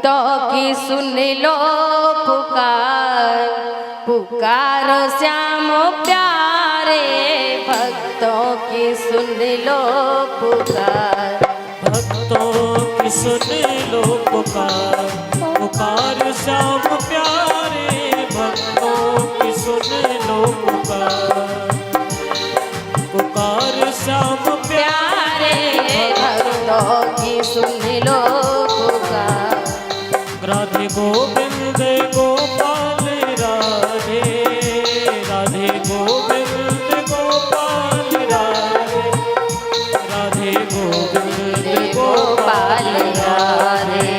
भक्तों की सुन लो पुकार, पुकारो श्याम प्यारे। भक्तों की सुन लो पुकार, भक्तों की सुन लो पुकार, पुकार श्याम प्यारे। भक्तों की सुन लो पुकार, पुकार श्याम प्यारे। भक्तों की सुन लो पुकार। राधे गोविंद गोपाल राधे, राधे गोविंद गोपाल राधे, राधे गोविंद गोपाल राधे,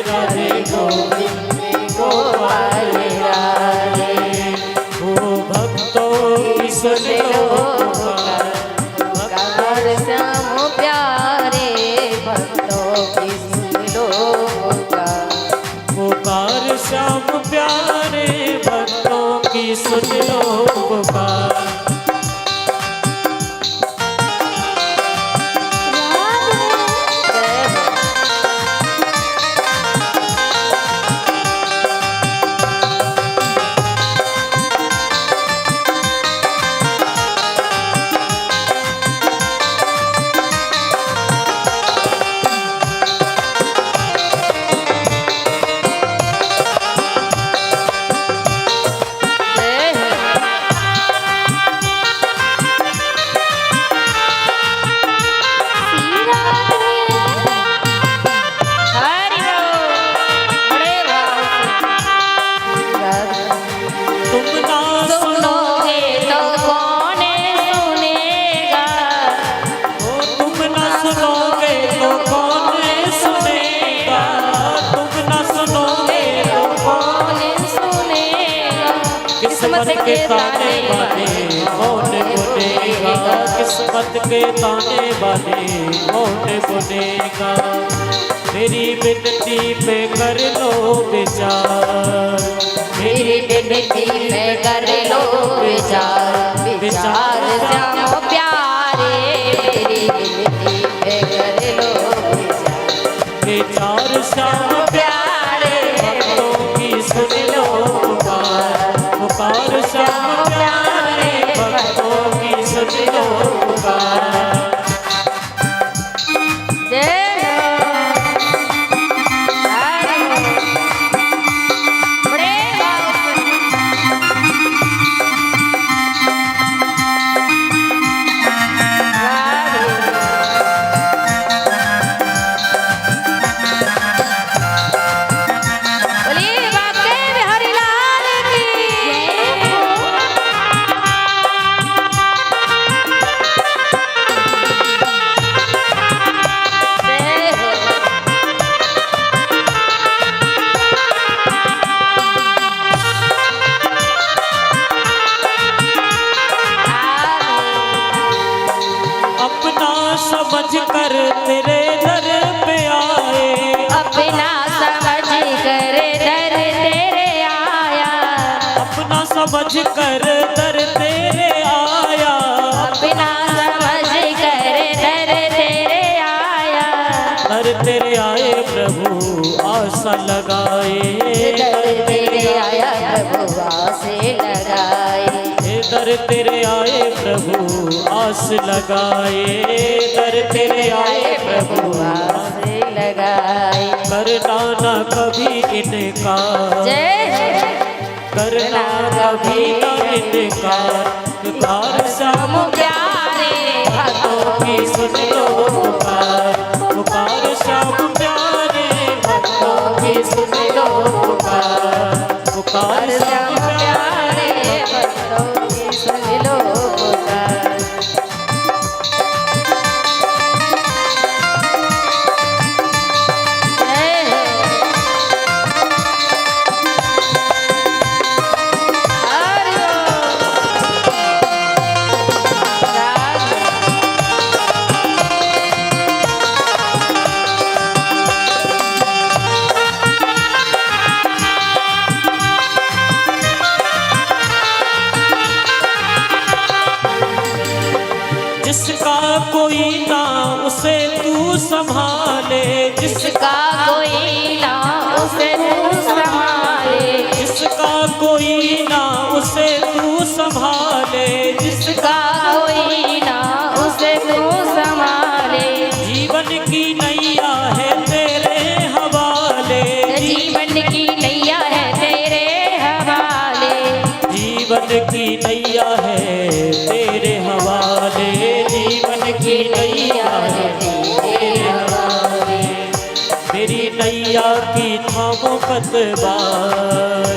राधे गोविंद गोपाल राधे। ओ भक्तों की सुन लो पुकार, पुकार श्याम प्यारे। भक्तों की सुन लो पुकार, पुकार श्याम प्यारे। भक्तों की सुन लो पुकार। किस्मत के ताने बाने कौन बुनेगा, किस्मत के ताने बाने कौन बुनेगा। मेरी विनती पे कर लो विचार, मेरी विनती पे कर लो विचार। विचार श्याम प्यारे, मेरी विनती पे कर लो विचार। विचार श्याम प्यारे। भक्तों की सुन लो पुकार, पुकार श्याम प्यारे। भक्तों की सुन लो पुकार। समझ कर तेरे दर पे आए, अपना समझ कर दर तेरे आया। अपना समझ कर दर तेरे आया, अपना समझ कर दर तेरे आया। दर तेरे आए प्रभु आशा लगाए, दर तेरे आया प्रभु आस लगाए। दर तेरे आए प्रभु आस लगाए, दर तेरे आए प्रभु आस लगाए। करना न कभी इनकार, करना कभी न इनकार। पुकार श्याम प्यारे, भक्तों की सुन लो पुकार, पुकार श्याम प्यारे। भक्तों की सुन लो पुकार, पुकार श्याम प्यारे। भक्तों की सुन लो पुकार। जिसका कोई ना उसे तू संभाले, जिसका कोई ना जिसका कोई ना उसे तू संभाले, जिसका कोई ना उसे तू संभाले, जीवन की नैया है तेरे हवाले, जीवन की नैया है तेरे हवाले, जीवन की नैया है तेरे हवाले, जीवन की नैया है तेरे हवाले। मेरी नैया की थामो पतवार,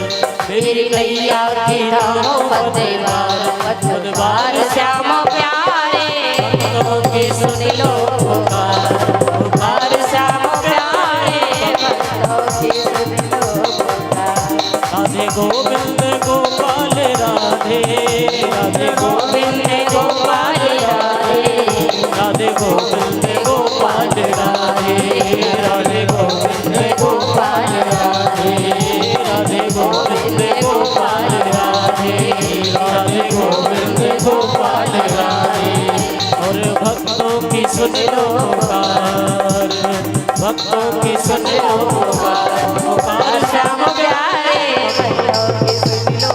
मेरी नैया की थामो पतवार, पतवार श्याम प्यारे, भक्तों की सुन लो पुकार, पुकार श्याम प्यारे, भक्तों की सुन लो पुकार। राधे गोविंद गोपाल राधे, राधे गोविंद गोपाल राधे, राधे गोविंद गोपाल राधे, राधे गोविंद गोपाल राधे, राधे गोविंद गोपाल राधे, राधे गोविंद गोपाल राधे। और भक्तों की सुन लो पुकार, भक्तों की सुन लो पुकार, पुकार श्याम प्यारे, भक्तों की सुन लो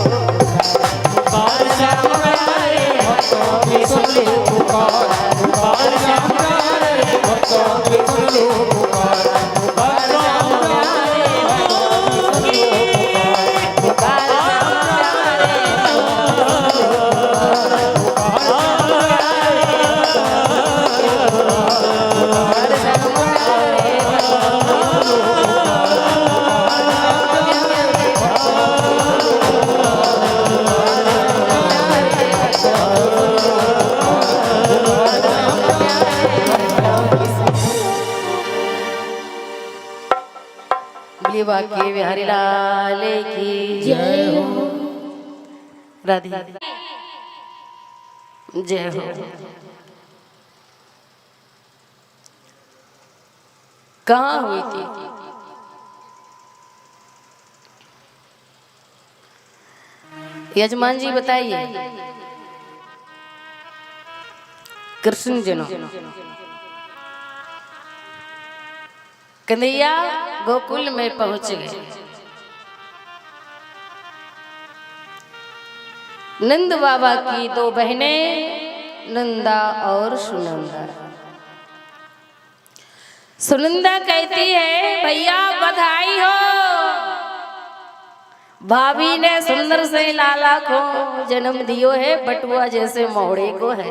पुकार श्याम प्यारे, भक्तों की सुन लो पुकार, पुकार श्याम प्यारे, भक्तों की सुन लो पुकार, पुकार श्याम प्यारे, पुकार बाकी बिहारी लाल की जय हो, राधे जय हो। कहाँ हुई थी? यजमान जी बताइए। कृष्ण जनो कन्हैया गोकुल में पहुंच गए। नंद बाबा की दो बहनें नंदा और सुनंदा। सुनंदा कहती है भैया बधाई हो, भाभी ने सुंदर से लाला को जन्म दियो है, बटुआ जैसे मोहड़े को है।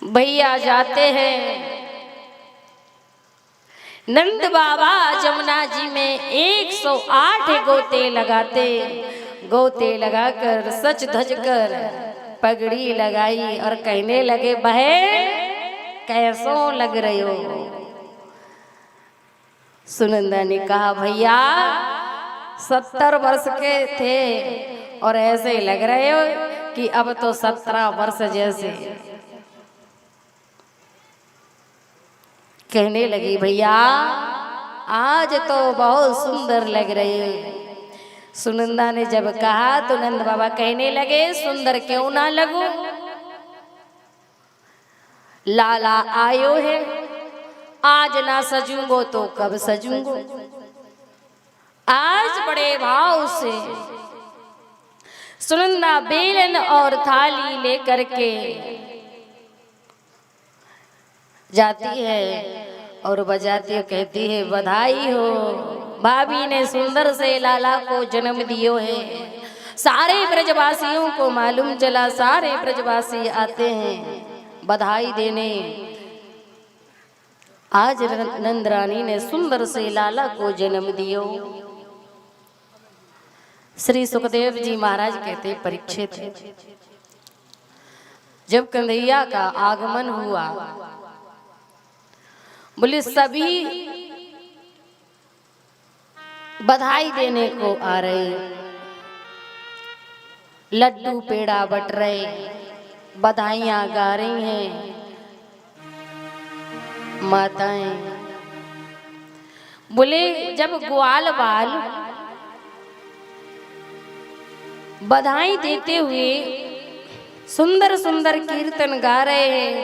भैया जाते हैं। नंद बाबा जमुना जी में 108 गोते लगाते, गोते लगाकर सच धज कर पगड़ी लगाई और कहने लगे बहन कैसो लग रहे हो। सुनंदा ने कहा भैया 70 वर्ष के थे और ऐसे लग रहे हो कि अब तो 17 वर्ष जैसे। कहने लगी भैया आज तो बहुत सुंदर लग रहे हैं। सुनंदा ने जब कहा तो नंद बाबा कहने लगे सुंदर क्यों ना लगूं, लाला आयो है, आज ना सजूंगो तो कब सजूंगो। आज बड़े भाव से सुनंदा बेलन और थाली लेकर के जाती है और बजाती है, कहती है बधाई हो, भाभी ने सुंदर से लाला को जन्म दियो है। सारे ब्रजवासियों को मालूम चला, सारे ब्रजवासी आते हैं बधाई देने। आज नंद रानी ने सुंदर से लाला को जन्म दियो। श्री सुखदेव जी महाराज कहते परीक्षित जब कन्हैया का आगमन हुआ, बोले सभी बधाई देने को आ रहे, लड्डू पेड़ा बट रहे, बधाइयां गा रही हैं माताएं। बोले जब ग्वाल बाल बधाई देते हुए सुंदर सुंदर कीर्तन गा रहे हैं,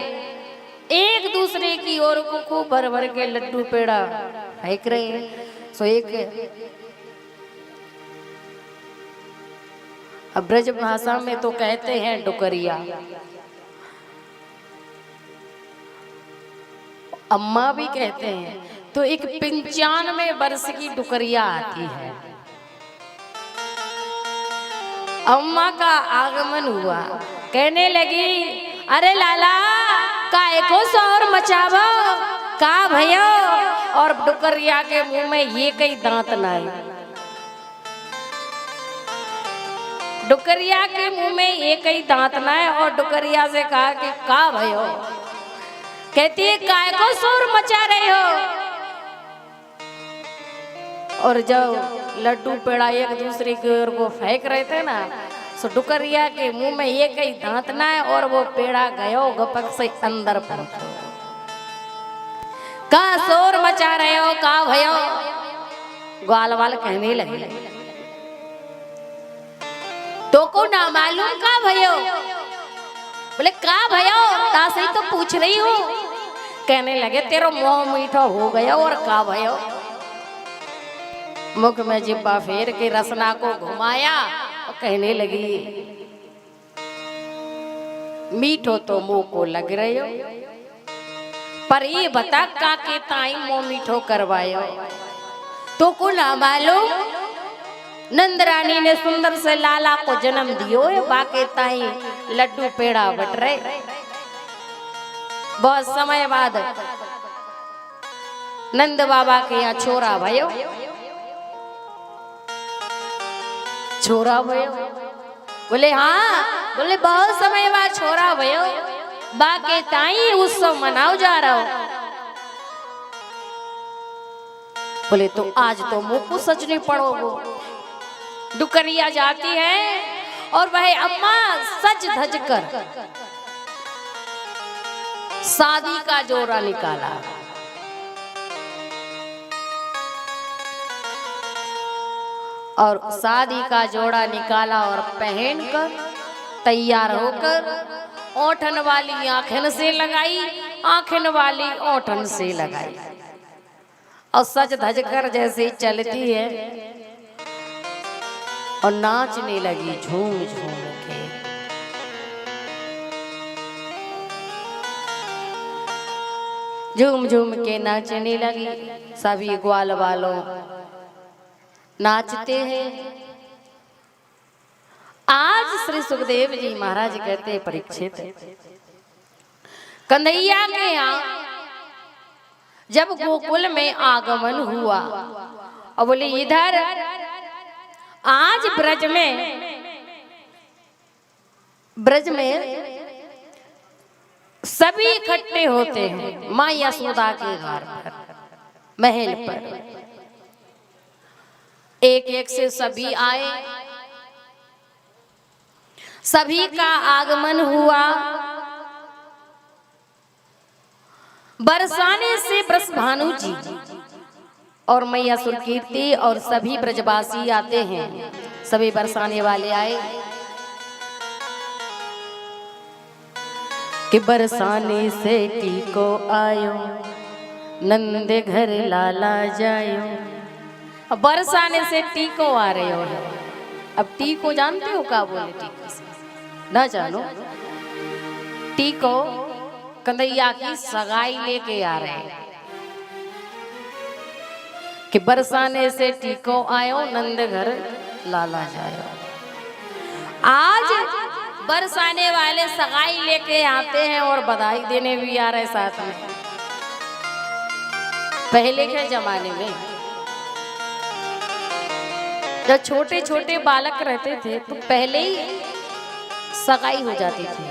एक दूसरे की ओर को खूब भर भर के लड्डू पेड़ा फेंक रहे हैं। सो एक अब ब्रज भाषा में तो कहते हैं डुकरिया, अम्मा भी कहते हैं। तो एक 95 वर्ष की डुकरिया आती है। अम्मा का आगमन हुआ, कहने लगी अरे लाला काय को शोर मचावो का भयो। और डुकरिया के मुंह में ये कई दांत नाई, डुकरिया के मुंह में ये कई दांत नाई। और डुकरिया से कहा कि का भयो। कहती है काय को शोर मचा रहे हो। और जब लड्डू पेड़ा एक दूसरे की ओर को फेंक रहे थे ना, सो डुकरिया के मुंह में ये कई दांत ना है और वो पेड़ा गयो गपक से अंदर पहुंचो। का शोर मचा रहे हो का भयो। ग्वाल वाल कहने लगे तो को ना मालूम का भयो। बोले का भयो तासे तो पूछ रही हूँ। कहने लगे तेरा मुंह मीठा हो गया और का भयो। मुख में जिब्बा फेर के रसना को घुमाया और कहने लगी मीठो तो मुंह को लग रहे हो, पर ये बता का के ताई मुंह मीठो करवायो। तो को ना मालूम नंद रानी ने सुंदर से लाला को जन्म दियो है, बाके ताई लड्डू पेड़ा बट रहे। बहुत समय बाद नंद बाबा के यहाँ छोरा भयो, छोरा भयो। बोले हाँ। बोले बहुत समय बाद छोरा भयो, बाके ताई उत्सव मनाओ जा रहा हो। बोले तो आज तो मुंह को सचनी पड़ोगो। डुकरिया जाती है और वह अम्मा सज धज कर शादी का जोड़ा निकाला। और शादी का जोड़ा निकाला और पहनकर तैयार होकर ओठन वाली आंखन से लगाई, आंखन वाली ओठन से लगाई और सज धज कर जैसे चलती है और नाचने लगी झूम झूम के। झूम झूम के नाचने लगी। सभी ग्वाल वालों नाचते हैं। आज श्री सुखदेव जी महाराज कहते हैं परीक्षित कन्हैया के यहाँ जब गोकुल में आगमन हुआ और बोले इधर आज ब्रज में सभी इकट्ठे होते हैं माँ यशोदा के घर पर, महल पर। एक एक से सभी आए, सभी का आगमन हुआ। बरसाने से ब्रजभानु जी और मैया सुरकीर्ति और सभी ब्रजवासी आते हैं। सभी बरसाने वाले आए कि बरसाने से टीको आयो, नंद घर लाला जायो। अब बरसाने से टीको आ रहे हो। अब टीको जानते हो क्या बोले? टीको से ना जानो। टीको कन्हैया की सगाई लेके आ रहे हैं कि बरसाने से टीको आयो, नंद घर लाला जायो। आज बरसाने वाले सगाई लेके आते हैं और बधाई देने भी आ रहे साथ में। पहले के जमाने में जब छोटे छोटे बालक रहते थे तो पहले ही सगाई हो जाती थी।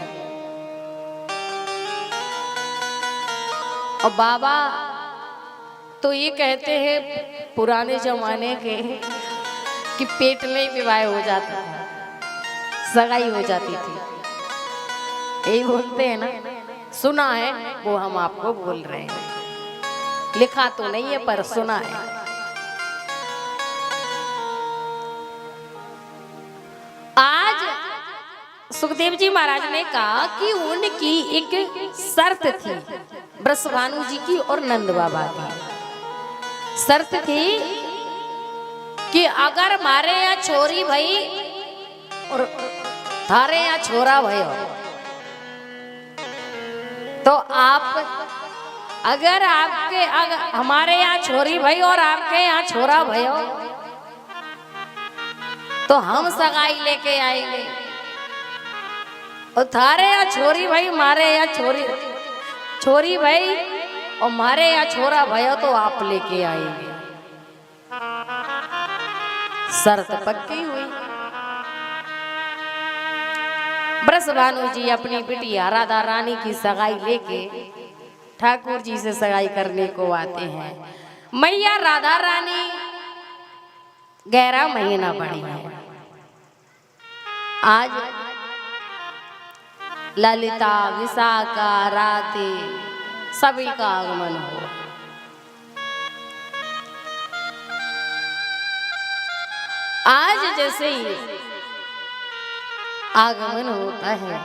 और बाबा तो ये कहते हैं पुराने जमाने के कि पेट में ही विवाह हो जाता था, सगाई हो जाती थी। यही बोलते हैं ना, सुना है वो हम आपको बोल रहे हैं। लिखा तो नहीं है पर सुना है। आज सुखदेव जी महाराज ने कहा कि उनकी एक शर्त थी, ब्रजभानु जी की और नंद बाबा की शर्त थी कि अगर मारे या छोरी भई और थारे या छोरा भयो तो आप अगर हमारे यहाँ छोरी भई और आपके यहाँ छोरा भयो तो हम सगाई लेके आएंगे, और थारे या छोरी भाई मारे या छोरी भाई और मारे या छोरा भयो तो आप लेके आएंगे। शर्त पक्की हुई। ब्रजभानु जी अपनी बिटिया राधा रानी की सगाई लेके ठाकुर जी से सगाई करने को आते हैं। मैया राधा रानी 11 महीना बड़ी है। आज ललिता विशाखा राधे सभी का आगमन हो। आज जैसे ही आगमन होता है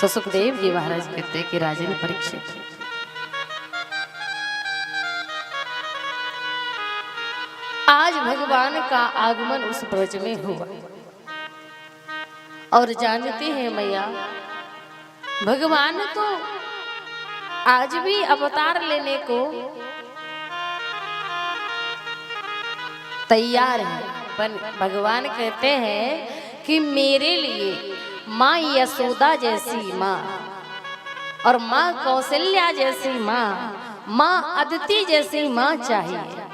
तो सुखदेव जी महाराज कहते कि राजन परीक्षित, आज भगवान का आगमन उस ब्रज में हुआ। और जानते हैं मैया, भगवान तो आज भी अवतार लेने को तैयार है, पर भगवान कहते हैं कि मेरे लिए माँ यशोदा जैसी माँ और माँ कौशल्या जैसी माँ, माँ अदिति जैसी माँ चाहिए,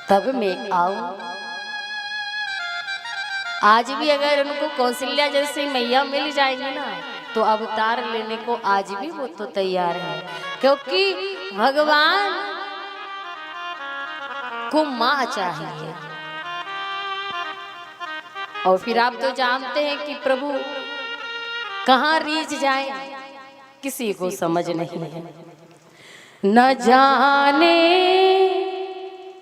तब मैं आऊं। आज भी अगर उनको कौशल्या जैसी मैया मिल जाएगी ना तो अवतार लेने को आज भी वो तो तैयार है, क्योंकि भगवान को माँ चाहिए। और फिर आप तो जानते हैं कि प्रभु कहाँ रीझ जाए किसी को समझ नहीं है। न जाने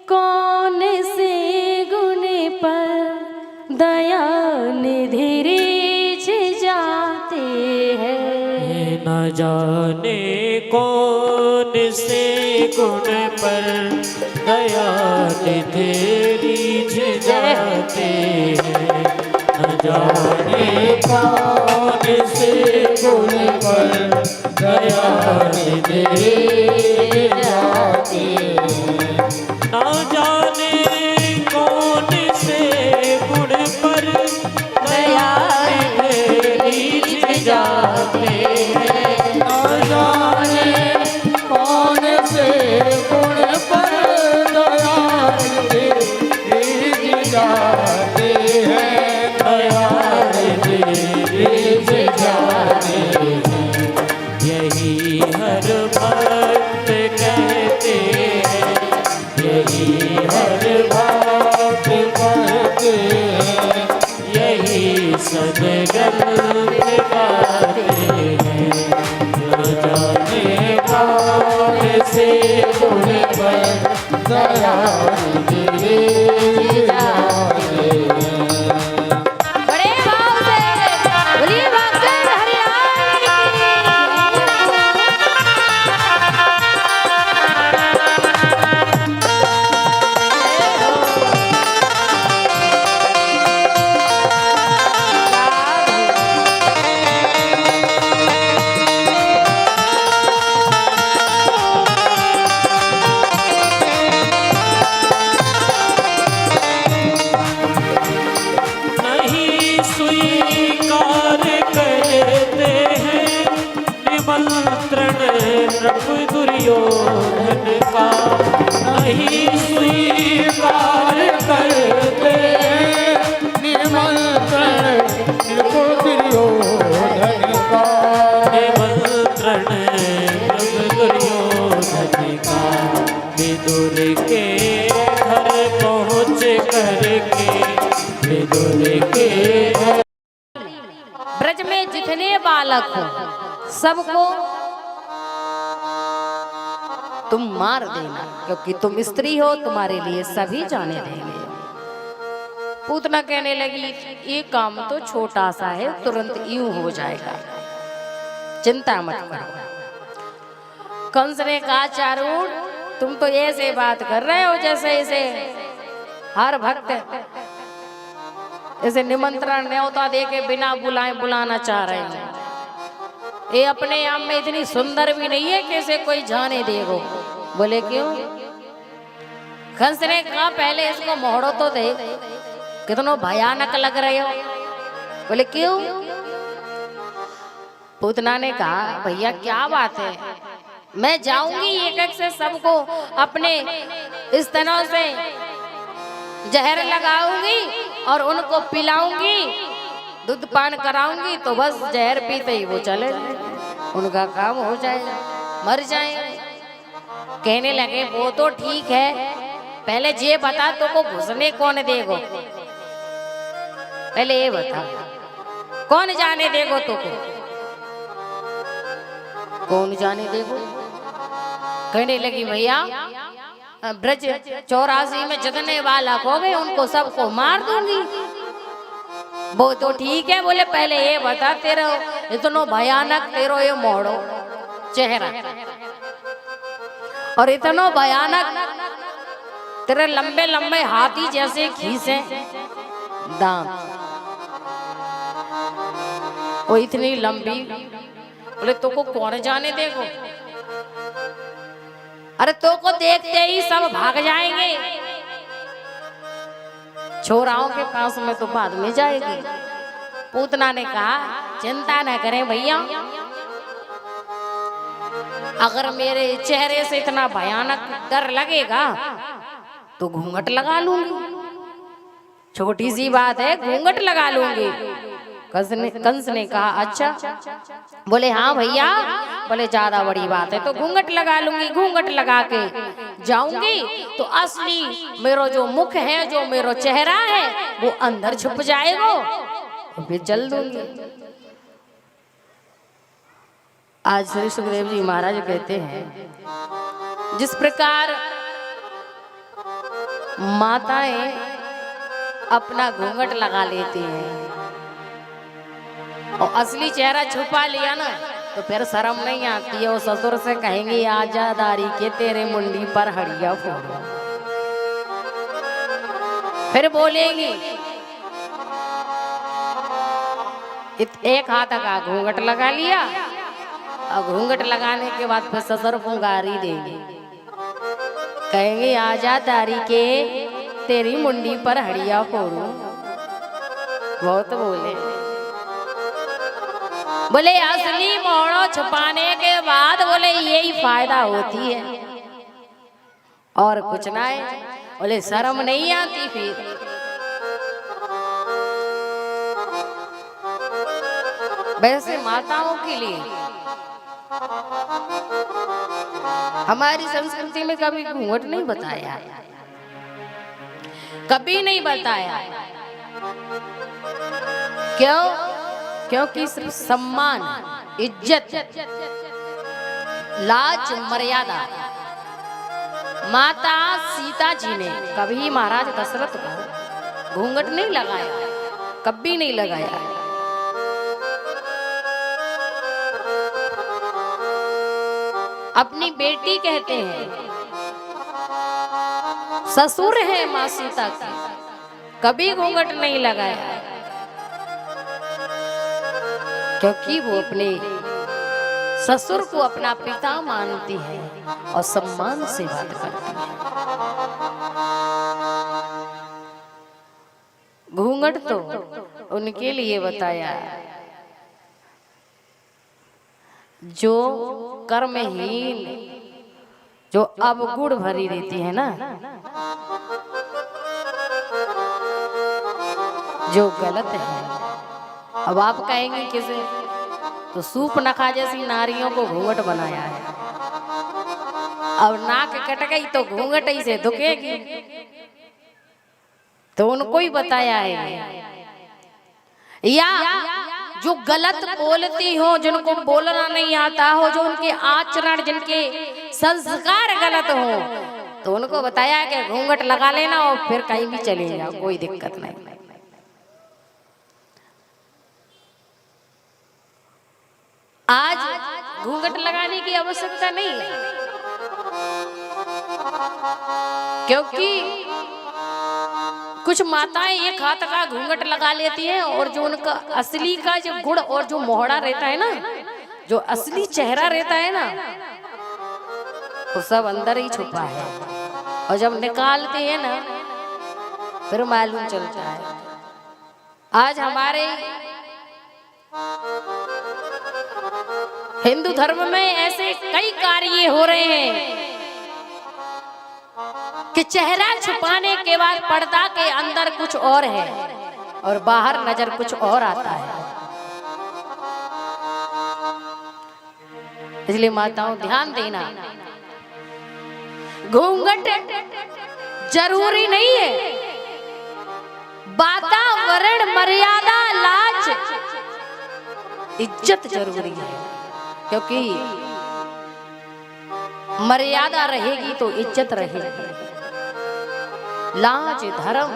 कौन से गुण पर दया निधि रीझ जाते हैं, न जाने कौन से गुण पर दया निधि रीझ जाते हैं, न जाने कौन से गुण पर दया निधि रीझ जाते हैं, न जाने कौन से गुण पर दया रीझ जाते हैं, न जाने कौन से गुण पर दया रीझ जाते हैं, दया रीझ जाते हैं। यही हर भक्त कहते हैं, यही हर भक्त कहते हैं, यही सदगत गाते हैं। न जाने कौन से गुण पर दया रीझ जाते हैं। बड़े भाव से बोलिए भक्तन हरिराय नहीं स्वीकार करते हैं निमंत्रण प्रभु दुर्योधन का, नहीं स्वीकार करते हैं निमंत्रण प्रभु दुर्योधन का, निमंत्रण प्रभु दुर्योधन का। विदुर के घर पहुँच करके, विदुर के ब्रज में जितने बालक हो सबको तुम मार देना, क्योंकि तुम स्त्री हो, तुम्हारे लिए सभी जाने देंगे। पूतना कहने लगी ये काम तो छोटा सा है, तुरंत यूं हो जाएगा, चिंता मत करो। कंस ने कहा चारूण तुम तो ऐसे बात कर रहे हो जैसे इसे हर भक्त इसे निमंत्रण न्योता दे के बिना बुलाए बुलाना चाह रहे हैं। ये अपने आप में इतनी सुंदर भी नहीं है कि इसे कोई जाने देगो। बोले क्यों? कंस ने कहा पहले इसको मोड़ो तो दे, कितना भयानक लग रहे हो। बोले क्यों? पूतना ने कहा भैया क्या बात है, मैं जाऊंगी एक एक से सबको अपने इस तरह से जहर लगाऊंगी और उनको पिलाऊंगी, दूध पान कराऊंगी, तो बस जहर पीते ही वो चले जाए, उनका काम हो जाएगा, मर जाएंगे। कहने लगे वो तो ठीक है, पहले ये बता तो को घुसने कौन देगो, पहले ये बता कौन जाने देगो तो को, कौन जाने देगो? कहने लगी भैया ब्रज 84 में जितने बालक हो गए उनको सबको मार दूंगी। वो तो ठीक है, बोले पहले ये बता तेरा इतना भयानक तेरो ये मोड़ो चेहरा और इतना भयानक तेरे लंबे लंबे हाथी जैसे खीसे दांत, वो इतनी लंबी, बोले तो को कौन जाने देगो? अरे तो को देखते ही सब भाग जाएंगे, छोराओं के पास में तो बाद में जाएगी। पूतना ने कहा चिंता न करें भैया, अगर मेरे चेहरे से इतना भयानक डर लगेगा तो घूंघट लगा लूंगी, छोटी सी बात है घूंघट लगा लूंगी। कंस ने कहा अच्छा? बोले हाँ भैया, बोले ज्यादा बड़ी बात है तो घूंघट लगा लूंगी, घूंघट लगा के जाऊंगी तो असली मेरा जो मुख है, जो मेरा चेहरा है वो अंदर छुप जाएगा, तो फिर जल दूंगी। आज श्री सुखदेव जी महाराज कहते हैं जिस प्रकार माताएं अपना घूंघट लगा लेती हैं और असली चेहरा छुपा लिया ना तो फिर शर्म नहीं आती है, वो ससुर से कहेंगे आजादारी के तेरे मुंडी पर हड़िया फोड़ो, फिर बोलेंगी एक हाथ का घूंघट लगा लिया और घूंघट लगाने के बाद फिर ससुर को गारी देंगे, कहेंगे आजादारी के तेरी मुंडी पर हड़िया फोड़ो। बहुत बोले असली मोड़ो छुपाने के बाद बोले यही फायदा होती है और कुछ ना है। बोले शर्म नहीं आती फिर? वैसे माताओं के लिए हमारी संस्कृति में कभी घूंघट नहीं बताया, कभी नहीं बताया। क्यों? क्योंकि सिर्फ सम्मान, इज्जत, लाज, मर्यादा। माता सीता जी ने कभी महाराज दशरथ को घूंघट नहीं लगाया, कभी नहीं लगाया। अपनी बेटी कहते हैं, ससुर है माँ सीता की, कभी घूंघट नहीं लगाया, क्योंकि वो अपने ससुर को अपना पिता मानती है और सम्मान से बात करती है। घूंघट तो उनके लिए बताया जो कर्महीन, जो अवगुण भरी रहती है ना, जो गलत है। अब आप कहेंगे किसे, तो सूप नखा जैसी नारियों को घूंघट बनाया है, अब नाक कट गई तो घूंघट ही से दुखेगी, तो उनको ही बताया है। या जो गलत बोलती हो, जिनको बोलना नहीं आता हो, जो उनके आचरण, जिनके संस्कार गलत हो, तो उनको बताया कि घूंघट लगा लेना और फिर कहीं भी चले जाओ, कोई दिक्कत नहीं। आज घूंघट लगाने की आवश्यकता नहीं है, क्योंकि कुछ माताएं एक हाथ का घूंघट लगा लेती हैं और जो उनका असली का जो गुण और जो मोहरा रहता है ना, जो असली चेहरा रहता है ना, वो सब अंदर ही छुपा है। और जब निकालते हैं ना फिर मालूम चलता है। आज हमारे हिंदू धर्म में ऐसे कई कार्य हो रहे हैं कि चेहरा छुपाने के बाद पर्दा के अंदर कुछ और है और बाहर नजर कुछ और आता है। इसलिए माताओं ध्यान देना, घूंघट जरूरी नहीं है, वातावरण, मर्यादा, लाज, इज्जत जरूरी है। क्योंकि मर्यादा रहेगी तो इज्जत रहेगी, लाज, धर्म,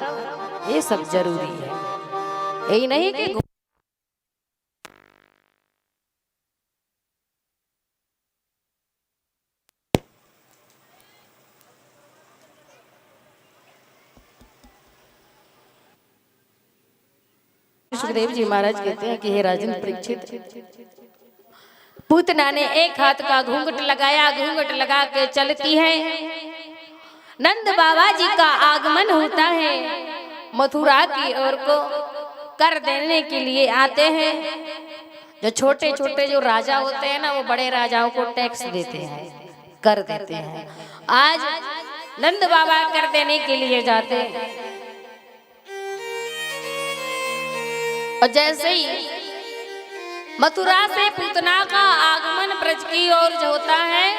ये सब जरूरी है। यही नहीं कि सुखदेव जी महाराज कहते हैं कि हे राजन परीक्षित, पूतना ने एक हाथ का घूंघट लगाया, घूंघट लगा के चलती है। नंद बाबा जी का आगमन होता है, मथुरा की ओर को कर देने के लिए आते हैं। जो छोटे छोटे जो राजा होते हैं ना, वो बड़े राजाओं को टैक्स देते हैं, कर देते हैं। आज नंद बाबा कर देने के लिए जाते हैं और जैसे ही मथुरा से पूतना का आगमन ब्रज की ओर जो होता है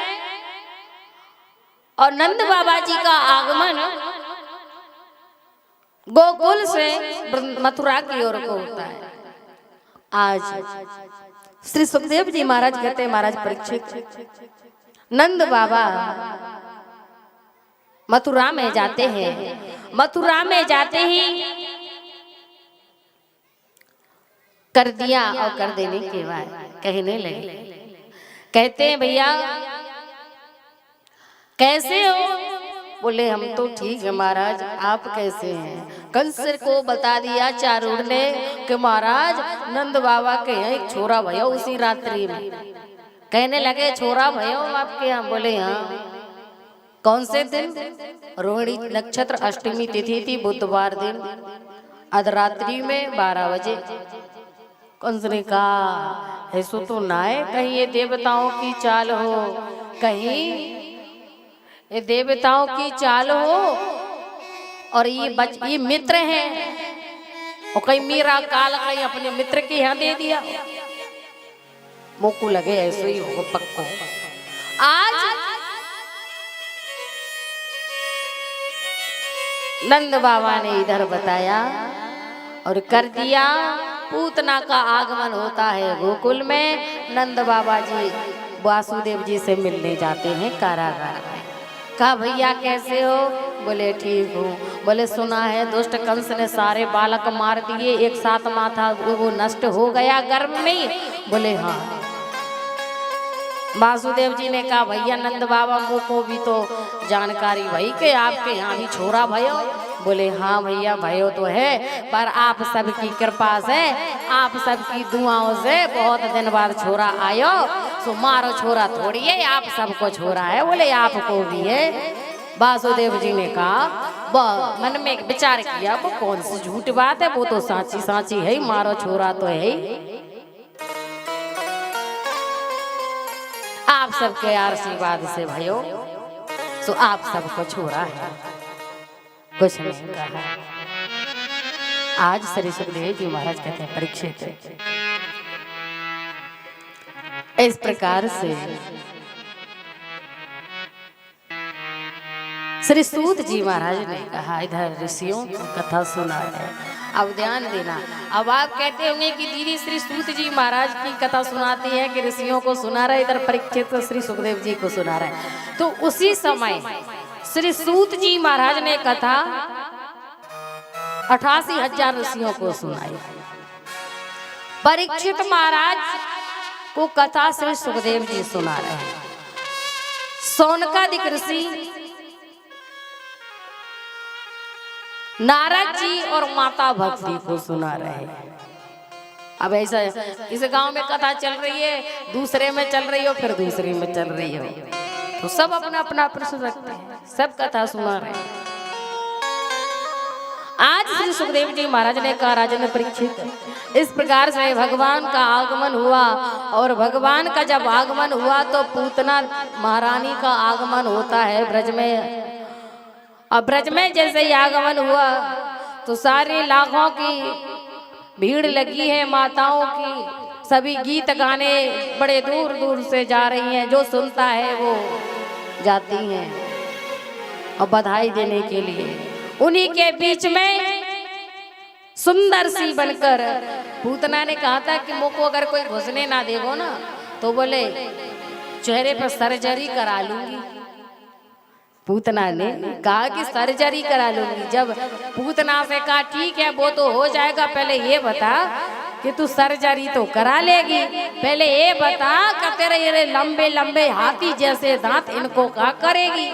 और नंद बाबा जी का आगमन गोकुल से मथुरा की ओर को होता है। आज श्री सुखदेव जी महाराज कहते हैं, महाराज परीक्षित, नंद बाबा मथुरा में जाते हैं। मथुरा में जाते ही कर दिया और कर देने के बाद कहने लगे, कहते हैं भैया कैसे हो? बोले हम तो ठीक है महाराज, आप कैसे हैं? कंस को बता दिया चारूर ने कि महाराज नंद बाबा के यहाँ एक छोरा भयो उसी रात्रि में। कहने लगे छोरा भयो आपके यहाँ? बोले हाँ। कौन से दिन? रोहिणी नक्षत्र अष्टमी तिथि थी, बुधवार दिन, अर्धरात्रि में 12 बजे। कंस ने कहा ऐसो तो ना है, कहीं ये देवताओं की चाल हो, कहीं ये देवताओं की चाल हो और ये मित्र हैं और कहीं मीरा काल कहीं अपने मित्र के यहाँ दे दिया। मोकू लगे ऐसे ही होगा पक्का। आज नंद बाबा ने इधर बताया और कर दिया। पूतना का आगमन होता है गोकुल में। नंद बाबा जी वासुदेव जी से मिलने जाते हैं कारागार में। कहा भैया कैसे हो? बोले ठीक हूँ। बोले सुना है दुष्ट कंस ने सारे बालक मार दिए, एक साथ माथा वो नष्ट हो गया गर्भ में ही। बोले हाँ। वासुदेव जी ने कहा भैया नंद बाबा को भी तो जानकारी भाई के आपके यहाँ भी छोरा भयो? बोले हाँ भैया भयो तो है, पर आप सबकी कृपा से, आप सबकी दुआओं से बहुत दिन बाद छोरा आयो, सो मारो छोरा थोड़ी है, आप सबको छोरा है। बोले आपको भी है। वासुदेव जी ने कहा मन में विचार किया वो कौन सी झूठ बात है, वो तो साची साची है, मारो छोरा तो है ही। आप सबके आशीर्वाद से भयो सो आप सबको छोरा है। कुछ नहीं कहा। आज श्री सुखदेव जी महाराज कहते हैं परीक्षित, इस प्रकार से श्री सूत जी महाराज ने कहा इधर ऋषियों की कथा सुना है। अब ध्यान देना। अब आप कहते होंगे कि दीदी श्री सूत जी महाराज की कथा सुनाती है कि ऋषियों को सुना रहे, इधर परीक्षित श्री सुखदेव जी को सुना रहे। तो उसी समय श्री सूत जी महाराज ने कथा 88,000 ऋषियों को सुनाई। परीक्षित महाराज को कथा श्री सुखदेव जी सुना रहे हैं। सोनकादिक ऋषि नारद जी और माता भक्ति को सुना रहे हैं। अब ऐसा इस गांव में कथा चल रही है, दूसरे में चल रही हो, फिर दूसरे में चल रही हो, तो सब अपना अपना प्रश्न रखते हैं, सब कथा सुना रहे हैं। आज श्री सुखदेव जी महाराज ने कहा, राजन परीक्षित, इस प्रकार से भगवान का आगमन हुआ, और भगवान का जब आगमन हुआ तो पूतना महारानी का आगमन होता है ब्रज में। अब ब्रज में जैसे ही आगमन हुआ तो सारे लाखों की भीड़ लगी है, माताओं की, सभी गीत गाने बड़े दूर दूर से जा रही हैं, जो सुनता है वो जाती हैं और बधाई देने के लिए। उन्हीं के बीच में सुंदर सी बनकर पूतना ने कहा था कि मुझको अगर कोई घुसने ना देगो ना तो बोले चेहरे पर सर्जरी करा लूंगी। पूतना ने कहा कि सर्जरी करा लूंगी। जब पूतना से कहा ठीक है वो तो हो जाएगा, पहले ये बता कि तू सर्जरी तो करा लेगी, पहले ये बता कि तेरे ये लंबे लंबे हाथी जैसे दांत इनको क्या करेगी।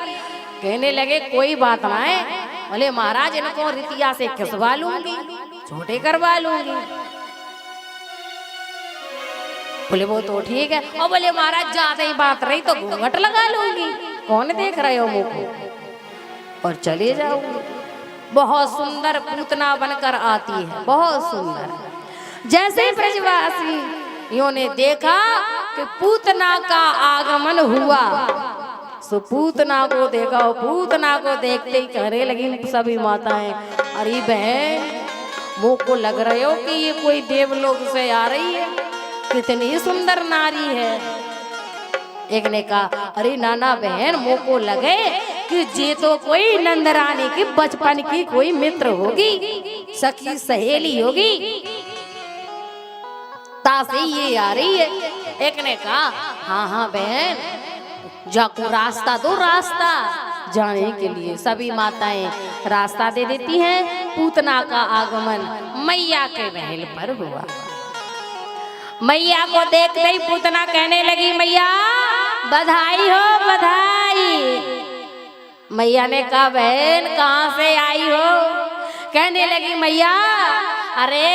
कहने लगे कोई बात ना है, बोले महाराज इनको रितिया से खिसवा लूंगी, छोटे करवा लूंगी। बोले वो तो ठीक है, और बोले महाराज ज्यादा ही बात रही तो घूंघट लगा लूंगी, कौन देख रहे हो मुझको, और चले जाऊंगी। बहुत सुंदर पूतना बनकर आती है, बहुत सुंदर। जैसे ब्रजवासियों ने देखा कि पूतना का आगमन हुआ, सो पूतना को देखा, और पूतना को देखते ही कहने लगी सभी माताएं, अरे बहन मुझको लग रहे हो कि ये कोई देवलोक से आ रही है, कितनी सुंदर नारी है। एक ने कहा अरे नाना बहन मुझको लगे कि ये तो कोई नंदरानी की बचपन की कोई मित्र होगी, सखी सहेली होगी, तासे ये आ रही है। एक ने कहा हाँ हाँ बहन जाको रास्ता दो, रास्ता जाने के लिए। सभी माताएं रास्ता दे देती हैं। पूतना का आगमन मैया के महल पर हुआ। मैया को देखते ही पूतना कहने लगी मैया बधाई हो बधाई। मैया ने कहा बहन कहाँ से आई हो। कहने लगी मैया अरे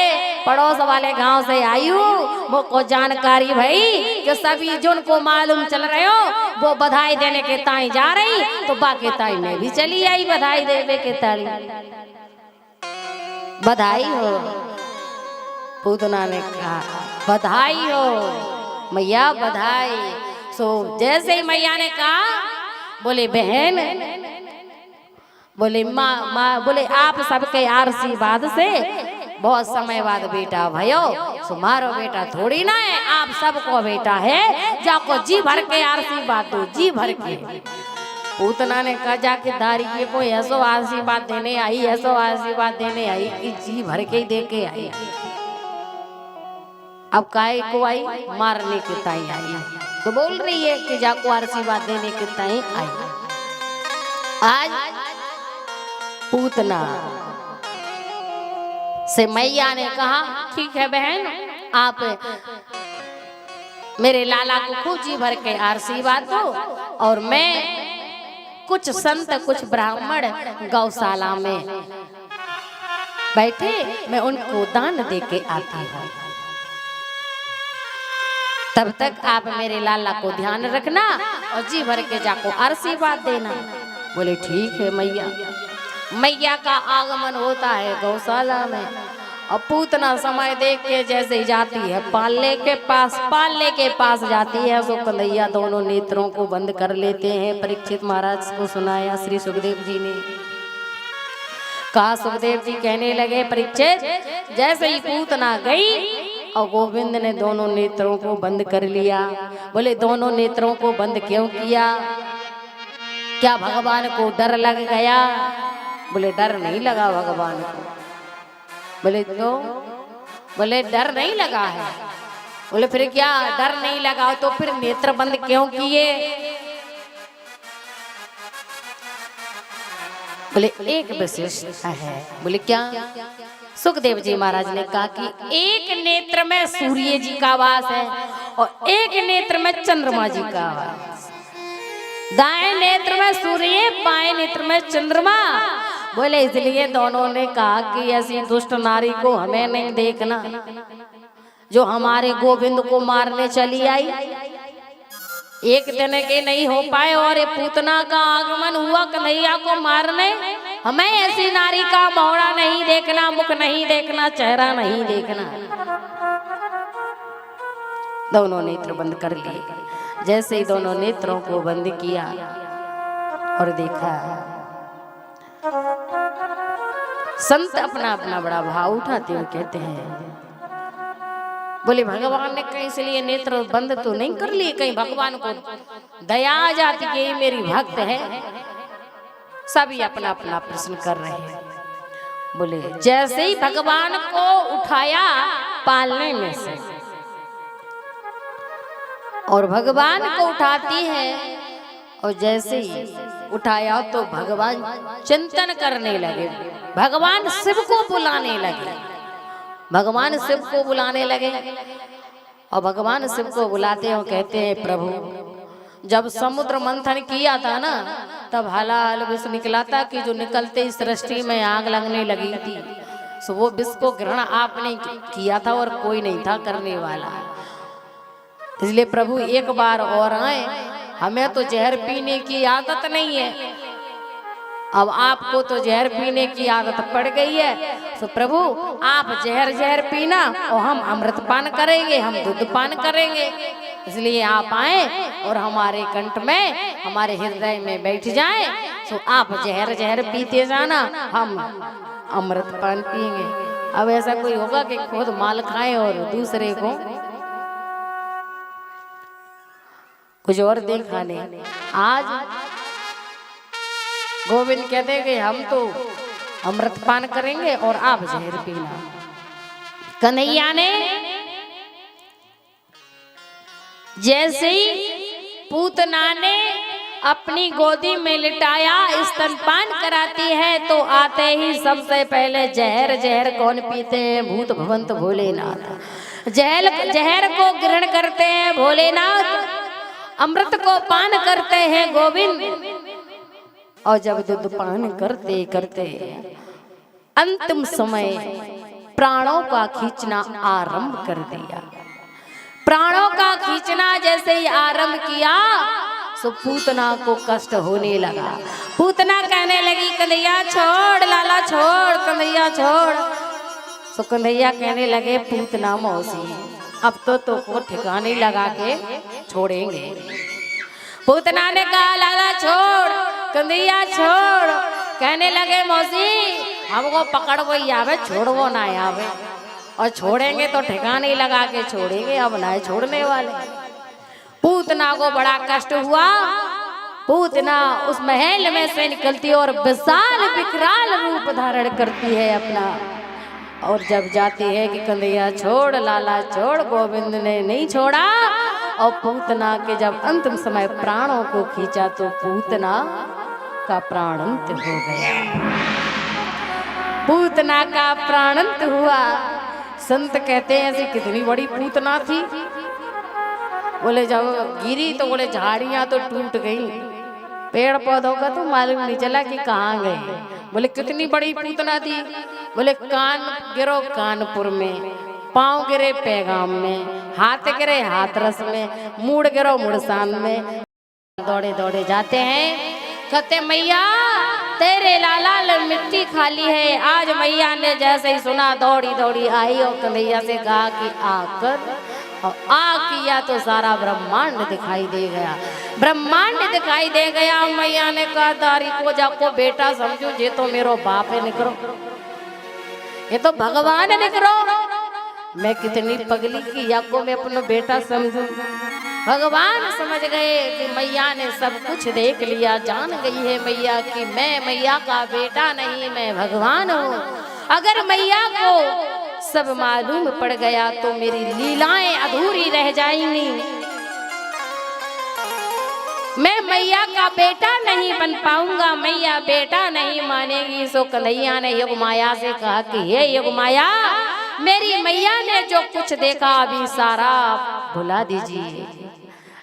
पड़ोस वाले गांव से आई हूँ, मुझको जानकारी भाई कि सभी जिनको मालूम चल रहे हो वो बधाई देने के ताई जा रही, तो बाकी ताई में भी चली आई बधाई देने के ताई। बधाई हो। पूतना ने कहा बधाई हो मैया बधाई। सो जैसे ही मैया ने कहा बोले बहन, बोले माँ बोले आप सबके आशीर्वाद से बहुत समय बाद बेटा भयो, तुम्हारो बेटा थोड़ी ना है, आप सबको बेटा है, जाको जी भर के आशीर्वाद दो, जी भर के। पूतना ने कहा जाके दारी को ऐसो आशीर्वाद देने आई, ऐसो आशीर्वाद देने आई कि जी भर के ही दे के आई। अब काय को आई मारने के ताई आई, तो बोल रही है कि जाको आशीर्वाद देने के ताई आई। आज पूतना से मैया ने कहा ठीक है बहन आप मेरे लाला को खूब जी भर के आशीर्वाद दो, और मैं कुछ संत कुछ ब्राह्मण गौशाला में बैठे मैं उनको दान दे के आती हूँ, तब तक आप मेरे लाला को ध्यान रखना और जी भर के जाको आशीर्वाद देना। बोले ठीक है मैया। मैया का आगमन होता है गौशाला में, और पूतना समय देख के जैसे ही जाती है पाले के पास जाती है, तो कन्हैया दोनों नेत्रों को बंद कर लेते हैं। परीक्षित महाराज को सुनाया श्री सुखदेव जी ने। कहा सुखदेव जी कहने लगे परीक्षित जैसे ही पूतना गई और गोविंद ने दोनों नेत्रों को बंद कर लिया। बोले दोनों नेत्रों को बंद क्यों किया, क्या भगवान को डर लग गया। बोले डर नहीं लगा भगवान को। बोले तो बोले डर नहीं लगा है। बोले फिर क्या डर नहीं लगा तो फिर नेत्र बंद क्यों किए। बोले एक विशेषता है। बोले क्या? सुखदेव जी महाराज ने कहा कि एक नेत्र में सूर्य जी का वास है और एक नेत्र में चंद्रमा जी का वास। दाएं नेत्र में सूर्य, बाएं नेत्र में चंद्रमा। बोले इसलिए दोनों ने कहा कि ऐसी दुष्ट नारी को हमें नहीं देखना जो हमारे गोविंद को मारने चली आई। एक दिन के नहीं हो पाए और ये पूतना का आगमन हुआ कन्हैया को मारने। हमें ऐसी नारी का मोहरा नहीं देखना, मुख नहीं देखना, चेहरा नहीं देखना। दोनों नेत्र बंद कर लिए। जैसे ही दोनों नेत्रों को बंद किया और देखा, संत अपना अपना बड़ा भाव उठाते हुए कहते हैं, बोले भगवान ने कहीं इसलिए नेत्र बंद तो नहीं कर लिए, कहीं भगवान को दया आ जाती कि ये मेरी भक्त है। सभी अपना अपना प्रश्न कर रहे हैं। बोले जैसे ही भगवान को उठाया पालने में से और भगवान को उठाती है, और जैसे ही उठाया तो भगवान चिंतन करने लगे, भगवान शिव को बुलाने लगे। भगवान शिव को बुलाने लगे और भगवान शिव को बुलाते हैं और कहते हैं, प्रभु जब समुद्र मंथन किया था ना, तब हलाल विष निकला था कि जो निकलते इस सृष्टि में आग लगने लगी थी, सो वो विष को ग्रहण आपने किया था और कोई नहीं था करने वाला। इसलिए प्रभु एक बार और आए, हमें तो जहर पीने की आदत नहीं है, अब आपको तो जहर पीने की आदत पड़ गई है, तो प्रभु आप जहर पीना और हम अमृत पान करेंगे, हम दूध पान करेंगे। इसलिए आप आए और हमारे कंठ में, हमारे हृदय में बैठ जाएं, तो आप जहर पीते जाना, हम अमृत पान पिएंगे। अब ऐसा कोई होगा कि खुद माल खाए और दूसरे को कुछ और दे खाने। आज गोविंद कहते हैं कि हम तो अमृत पान करेंगे और आप जहर पीना। कन्हैया ने जैसे ही पूतना ने अपनी गोदी में लिटाया, स्तनपान कराती है, तो आते ही सबसे पहले जहर कौन पीते हैं? भूत भवंत भोलेनाथ। जहर को ग्रहण करते हैं भोलेनाथ, अमृत को पान करते हैं गोविंद। और जब दूध पान करते करते अंतिम समय प्राणों का खींचना आरंभ कर दिया। प्राणों का खींचना जैसे ही आरंभ किया, सो पूतना को कष्ट होने लगा। पूतना कहने लगी, कन्हैया छोड़, लाला छोड़, कन्हैया छोड़। सो कन्हैया कहने लगे, पूतना मौसी अब तो को ठिकाने लगा के छोड़ेंगे। पूतना ने कहा, लाला छोड़, कन्हैया छोड़। कहने लगे, मौसी हमको पकड़ वो आवे, छोड़ वो ना आवे, और छोड़ेंगे तो ठिकाने लगा के छोड़ेंगे, अब ना छोड़ने वाले। पूतना को बड़ा कष्ट हुआ। पूतना उस महल में से निकलती और विशाल विकराल रूप धारण करती है अपना, और जब जाती है कि कन्हैया छोड़, लाला छोड़, गोविंद ने नहीं छोड़ा। और पूतना के जब अंतिम समय प्राणों को खींचा तो पूतना का प्राणांत हो गया। पूतना का प्राणांत हुआ। संत कहते हैं ऐसी कितनी बड़ी पूतना थी। बोले जब गिरी तो बोले झाड़ियां तो टूट गई, पेड़ पौधों का तो मालूम नहीं चला कि कहाँ गए। बोले कितनी बड़ी पूतना थी। बोले कान गिरो कानपुर में, पांव गिरे पैगाम में, हाथ गिरे हाथरस में, मुड़ गिरो मुड़सान में। दौड़े दौड़े जाते हैं, कहते मैया तेरे लाला मिट्टी खाली है। आज मैया ने जैसे ही सुना दौड़ी दौड़ी आई और कन्हैया से कहा कि आकर, और आ किया तो सारा ब्रह्मांड दिखाई दे गया। ब्रह्मांड दिखाई दे गया। मैया ने कहा, तारी को जाको बेटा समझू, ये तो मेरो बाप है, निकरो, ये तो भगवान है, निकरो। मैं कितनी पगली की याको मैं अपना बेटा समझू। भगवान समझ गए कि मैया ने सब कुछ देख लिया, जान गई है मैया कि मैं मैया का बेटा नहीं, मैं भगवान हूँ। अगर मैया को सब मालूम पड़ गया तो मेरी लीलाएं अधूरी रह जाएंगी। मैं मैया का बेटा नहीं बन पाऊंगा, मैया बेटा नहीं मानेगी। सो कन्हैया ने योग माया से कहा कि हे योग माया, मेरी मैया ने जो कुछ देखा अभी सारा भुला दीजिए।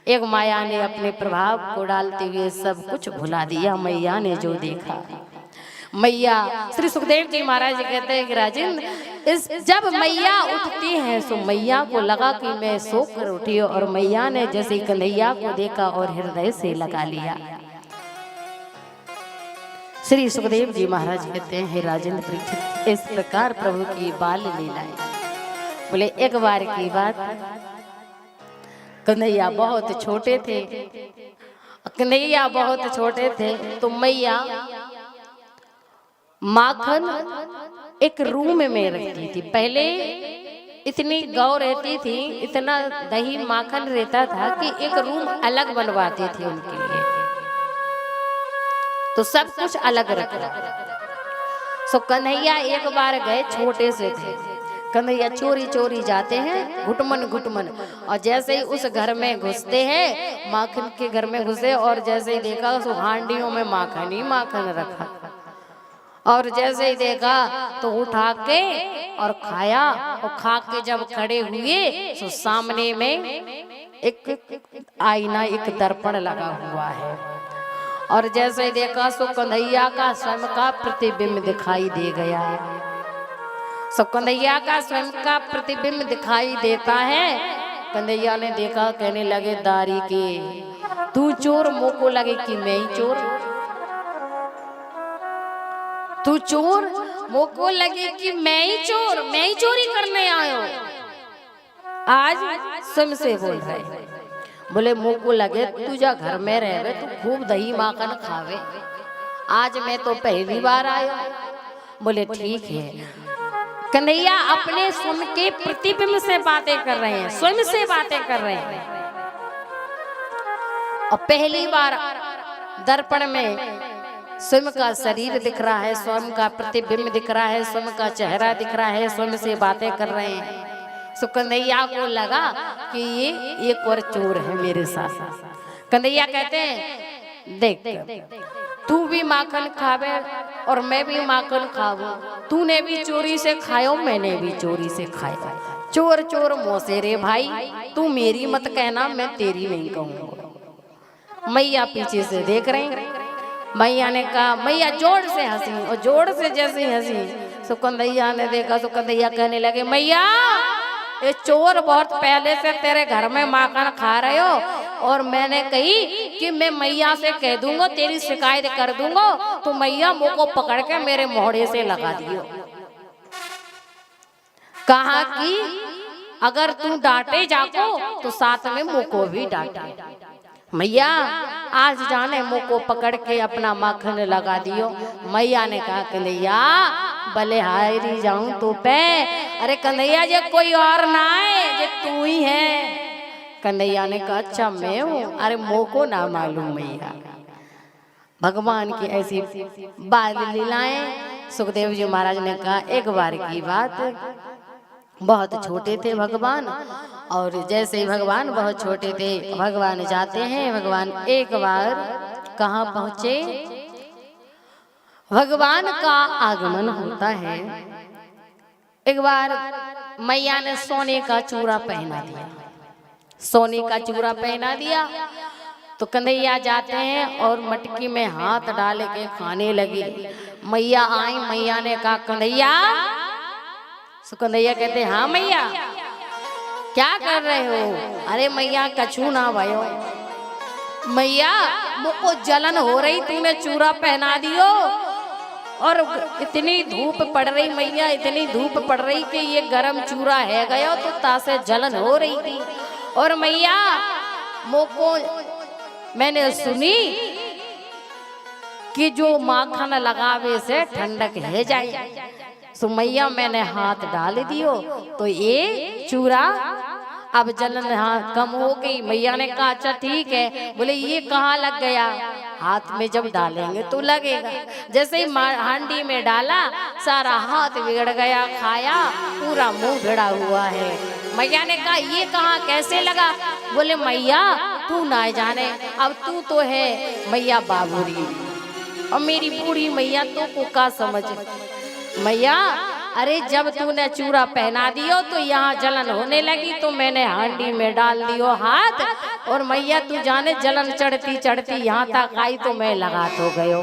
योग माया ने अपने प्रभाव को डालते हुए सब कुछ भुला दिया मैया ने जो देखा। मैया श्री सुखदेव जी महाराज जी कहते हैं कि राजेंद्र, इस जब मैया उठती है तो मैया को लगा कि मैं सो कर उठी, और मैया ने जैसे कन्हैया को देखा और हृदय से लगा लिया। श्री सुखदेव जी महाराज कहते हैं, हे राजेंद्र परीक्षित, इस प्रकार प्रभु की बाल लीलाएं। बोले एक बार की बात, कन्हैया बहुत छोटे थे, कन्हैया बहुत छोटे थे तो मैया माखन एक रूम में रखती थी। पहले इतनी गौ रहती थी, इतना दही माखन रहता था कि एक रूम अलग बनवाते थे उनके लिए, तो सब कुछ अलग रखा। सो कन्हैया एक बार गए, छोटे से थे कन्हैया, चोरी चोरी जाते हैं घुटमन घुटमन, और जैसे ही उस घर में घुसते हैं, माखन के घर में घुसे, और जैसे ही देखा उस हांडियों में माखन ही माखन रखा, और जैसे ही देखा तो उठा के और खाया, और खा के जब खड़े हुए तो सामने में एक आईना, एक दर्पण लगा हुआ है, और जैसे ही देखा सो कन्हैया का स्वयं का प्रतिबिंब दिखाई दे गया है। सो कन्हैया का स्वयं का प्रतिबिंब दिखाई देता है। कन्हैया ने देखा, कहने लगे दारी के तू चोर, मोको लगे कि मैं ही चोर, तू चोर, मोको लगे कि मैं ही चोर, मैं ही चोरी करने आयो। आज स्वयं से बोल रहे, बोले मोको लगे तुझा घर में रहे, तू खूब दही माखन खावे, आज मैं तो पहली बार आयो। बोले ठीक है। कन्हैया अपने स्वयं के प्रतिबिंब से बातें कर रहे हैं, स्वयं से बातें कर रहे हैं, और पहली बार दर्पण में स्वयं का शरीर दिख रहा है, स्वयं का प्रतिबिंब दिख रहा है, स्वयं का चेहरा दिख रहा है, स्वयं से बातें कर रहे हैं। सो कन्हैया को लगा कि ये एक और चोर है मेरे साथ। कन्हैया कहते हैं, देख तू भी माखन खावे और मैं भी माखन खाऊं, तूने भी चोरी से खायो, मैंने भी चोरी से खाया, चोर चोर मोसे रे भाई, तू मेरी मत कहना, मैं तेरी नहीं कहूंगा। मैया पीछे से देख रही, मैया ने कहा, मैया जोर से हंसी, और जोर से जैसे हंसी सो कन्हैया ने देखा, तो कन्हैया कहने लगे, मैया ये चोर बहुत पहले से तेरे घर में माखन खा रहे हो, और मैंने कही कि मैं मैया से कह दूंगा, तेरी शिकायत कर दूंगा, तो मैया मुंह को पकड़ के मेरे मोहड़े से लगा दियो। कहा कि अगर तू डांटे जाको तो साथ में मुंह को भी डांटे। मैया आज जाने मुंह को पकड़ के अपना माखन लगा दियो। मैया ने कहा, कन्हैया भले हारी जाऊं तो पे, अरे कन्हैया जे कोई और ना है, जे तू ही है। कन्हैया ने कहा, अच्छा मैं हूँ, अरे मोह को ना मालूम मैया। भगवान की ऐसी बाल लीलाएं। सुखदेव जी महाराज ने कहा, एक बार की बात, बहुत छोटे थे भगवान, और जैसे ही भगवान बहुत छोटे थे, भगवान जाते हैं, भगवान एक बार कहाँ पहुँचे, भगवान का आगमन होता है। एक बार मैया ने सोने का चूड़ा पहना दिया, सोने का चूड़ा पहना दिया, तो कन्हैया जाते हैं और मटकी में हाथ डाल के खाने लगे। मैया आई, मैया ने कहा, कन्हैया। तो कन्हैया कहते, हाँ मैया क्या कर रहे हो? अरे मैया कछू ना भयो, मैया मुझको जलन हो रही, तूने चूड़ा पहना दियो, और इतनी धूप पड़ रही मैया, इतनी धूप पड़ रही कि ये गरम चूड़ा है गया, तो तासे जलन हो रही थी। और मैया मुझको मैंने सुनी कि जो माखन लगावे से ठंडक है जाए, तो मैया मैंने हाथ डाल दियो, तो ये चूड़ा अब जलन हाँ कम हो गई। मैया ने कहा, अच्छा ठीक है। बोले ये कहाँ लग गया? हाथ में जब डालेंगे तो लगेगा। जैसे ही हांडी में डाला, सारा हाथ बिगड़ गया, खाया, पूरा मुंह भिड़ा हुआ है। मैया ने कहा, ये कहाँ कैसे लगा? बोले मैया तू ना जाने, अब तू तो है मैया बाबूरी और मेरी बूढ़ी मैया तो को का समझ। मैया अरे जब तूने चूड़ा पहना दियो तो यहाँ जलन होने लगी तो मैंने हांडी में डाल दियो हाथ, और मैया तू जाने जलन चढ़ती चढ़ती यहाँ तक आई तो मैं लगा तो गयो।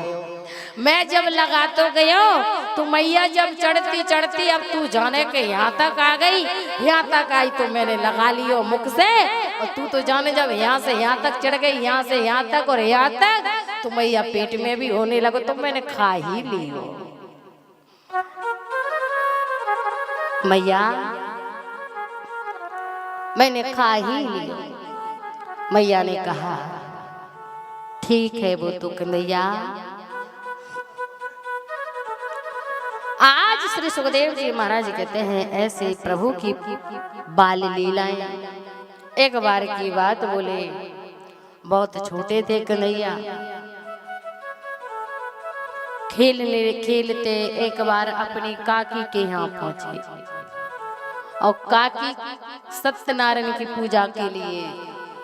मैं जब लगा तो गयो तो मैया जब चढ़ती चढ़ती अब तू जाने के यहाँ तक आ गई, यहाँ तक आई तो मैंने लगा लियो मुख से, और तू तो जाने जब यहाँ से यहाँ तक चढ़ गई, यहाँ से यहाँ तक और यहाँ तक, तो मैया पेट में भी होने लगो तो मैंने खा ही लियो। मैया मैंने खा ही लियो। मैया ने कहा ठीक है वो तो कन्हैया। आज श्री सुखदेव जी महाराज कहते हैं ऐसे प्रभु की बाल लीलाएं। एक बार की बात बोले, बहुत छोटे थे कन्हैया, खेलने खेलते एक बार अपनी काकी के यहाँ पहुंचे और काकी सत्यनारायण की पूजा के लिए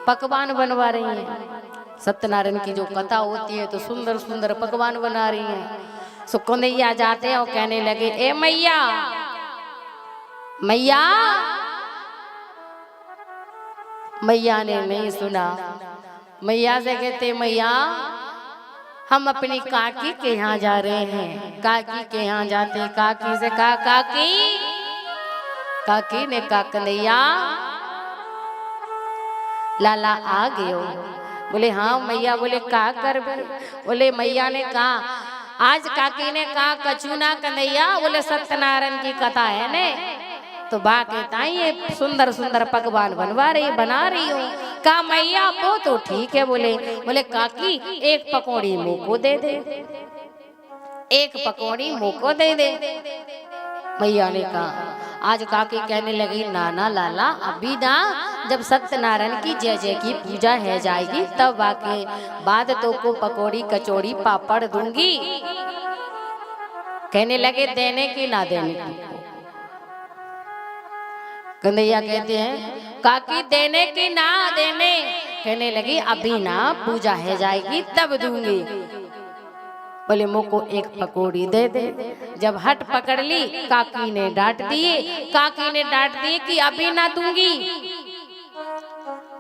पकवान बनवा रही हैं। सत्यनारायण की जो कथा होती है तो सुंदर सुंदर पकवान बना रही हैं। सो कन्हैया जाते हैं और कहने लगे ए मैया, मैया। मैया ने नहीं सुना। मैया से कहते मैया हम अपनी काकी के यहाँ जा रहे हैं। काकी के यहाँ जाते काकी से कहा काकी। काकी ने कहा कन्हैया लाला आ गए हो? बोले हाँ मैया। बोले का कर? बोले मैया ने कहा आज काकी ने कहा कचूना कन्हैया। बोले सत्यनारायण की कथा है ने तो बा कहता ये सुंदर सुंदर पकवान बनवा रही बना रही हूँ। कहा मैया वो तो ठीक है। बोले काकी एक पकौड़ी मुँह को दे दे, एक पकौड़ी मुँह को दे दे। मैया ने कहा आज काकी कहने लगी नाना लाला अभी ना, जब सत्यनारायण की जय जय की पूजा है जाएगी तब आके बाद तो को पकौड़ी कचौड़ी पापड़ दूंगी। कहने लगे देने की ना देने की। कन्हैया कहते हैं काकी देने की ना देने। कहने लगी अभी ना पूजा है जाएगी तब दूंगी। बोले मुझको एक पकौड़ी दे दे। जब हट पकड़ ली काकी ने डांट दिए। काकी ने डांट दिए कि अभी ना दूंगी।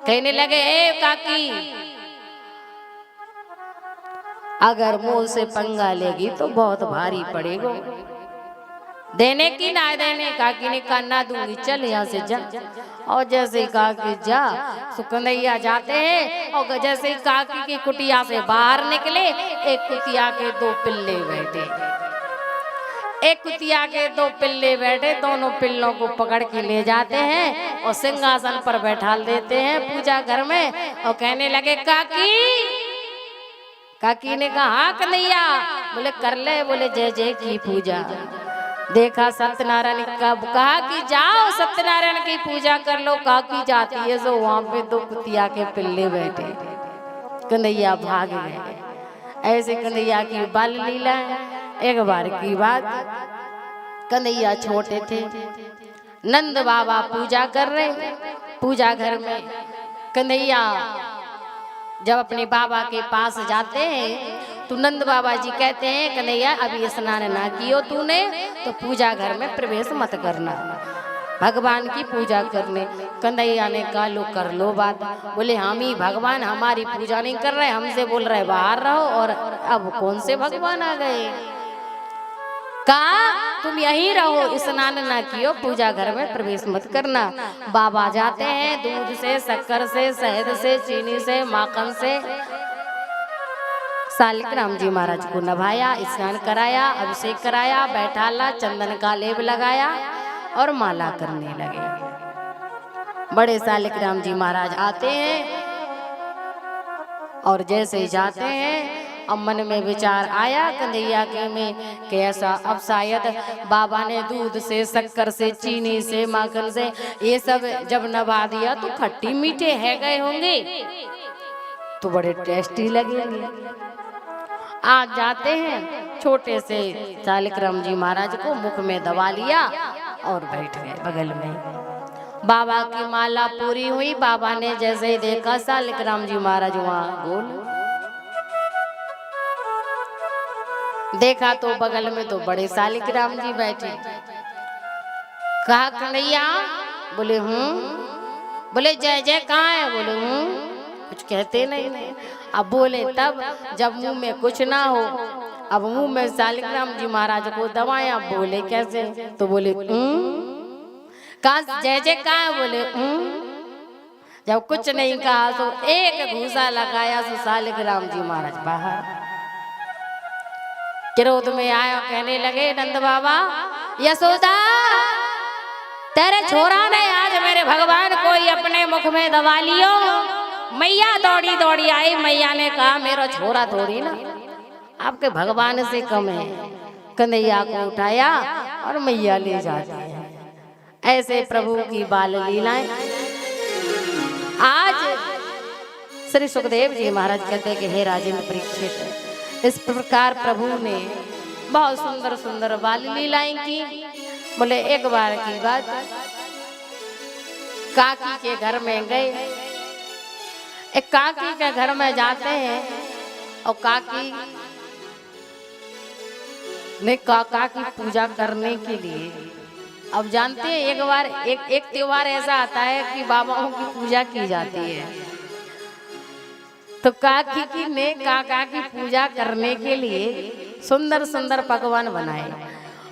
कहने लगे ए काकी अगर मुंह से पंगा लेगी तो बहुत भारी पड़ेगा। देने की ना देने। काकी ने कहा ना दूंगी, चल यहाँ से जा। और जैसे काकी जा कन्हैया जाते हैं और जैसे ही काकी की कुटिया से बाहर निकले एक कुतिया के दो पिल्ले बैठे। एक कुतिया के दो पिल्ले बैठे, दोनों पिल्लों को पकड़ के ले जाते हैं और सिंहासन पर बैठा देते हैं पूजा घर में। और कहने लगे काकी। काकी ने कहा हाँ कन्हैया। बोले कर ले। बोले जय जय की पूजा। देखा सत्यनारायण का कहा कि जाओ सत्यनारायण की पूजा कर लो। काकी जाती है सो वहां पे दो कुतिया के पिल्ले बैठे। कन्हैया भाग गए। ऐसे कन्हैया की बाल लीला है। एक बार की बात, कन्हैया छोटे थे, नंद बाबा पूजा कर रहे पूजा घर में। कन्हैया जब अपने बाबा के पास जाते हैं तो नंद बाबा जी कहते हैं कन्हैया अभी स्नान ना कियो तूने तो पूजा घर में प्रवेश मत करना, भगवान की पूजा करने। कन्हैया ने कहा लो कर लो बात। बोले हम ही भगवान हमारी पूजा नहीं कर रहे, हमसे बोल रहे बाहर रहो। और अब कौन से भगवान आ गए? कहा तुम यहीं रहो, स्नान ना कियो, पूजा घर में प्रवेश मत करना। बाबा जाते हैं दूध से, शक्कर से, शहद से, चीनी से, माखन से शालिग्राम जी महाराज को नभाया, स्नान कराया, अभिषेक कराया, बैठाला, चंदन का लेप लगाया और माला करने लगे। बड़े शालिग्राम जी महाराज आते हैं और जैसे ही जाते हैं अब मन में विचार आया कन्हैया के में कि ऐसा अब शायद बाबा ने दूध से, शक्कर से, चीनी से, माखन से ये सब जब नभा दिया तो खट्टी मीठे है गए होंगे तो बड़े टेस्टी लगेंगे। आज जाते हैं छोटे से शालिग्राम जी महाराज को मुख में दबा लिया और बैठ गए बगल में। बाबा की माला पूरी हुई। बाबा ने जैसे ही देखा शालिग्राम जी महाराज वहां गोल देखा तो बगल में तो बड़े शालिग्राम जी बैठे। कहा कन्हैया? बोले बोले जय जय कहाँ है? बोले कुछ कहते नहीं। अब बोले तब जब मुंह में कुछ ना हो, अब मुंह में शालिग्राम जी महाराज को दबाया, बोले कैसे? तो बोले कहा जय जय कहाँ है? बोले जब कुछ नहीं कहा तो एक घूसा लगाया तो शालिग्राम जी महाराज बाहर। क्रोध में आया, कहने लगे नंद बाबा, यशोदा तेरे छोरा ने आज मेरे भगवान को ही अपने मुख में दबा लियो। मैया दौड़ी दौड़ी आई। मैया ने कहा मेरा छोरा थोड़ी ना आपके भगवान से कम है। कन्हैया को उठाया और मैया ले जाती है। ऐसे प्रभु की बाल लीलाएं। आज श्री सुखदेव जी महाराज कहते हैं कि हे राजेंद्र परीक्षित, इस प्रकार प्रभु ने बहुत सुंदर सुंदर बाल लीलाएं की। बोले एक बार की बात, काकी के घर में गए। एक काकी के घर में जाते हैं और काकी ने काका की पूजा करने के लिए, अब जानते हैं एक बार एक त्योहार ऐसा आता है कि बाबाओं की पूजा की जाती है। तो काकी की ने काका की पूजा करने के लिए सुंदर सुंदर पकवान बनाए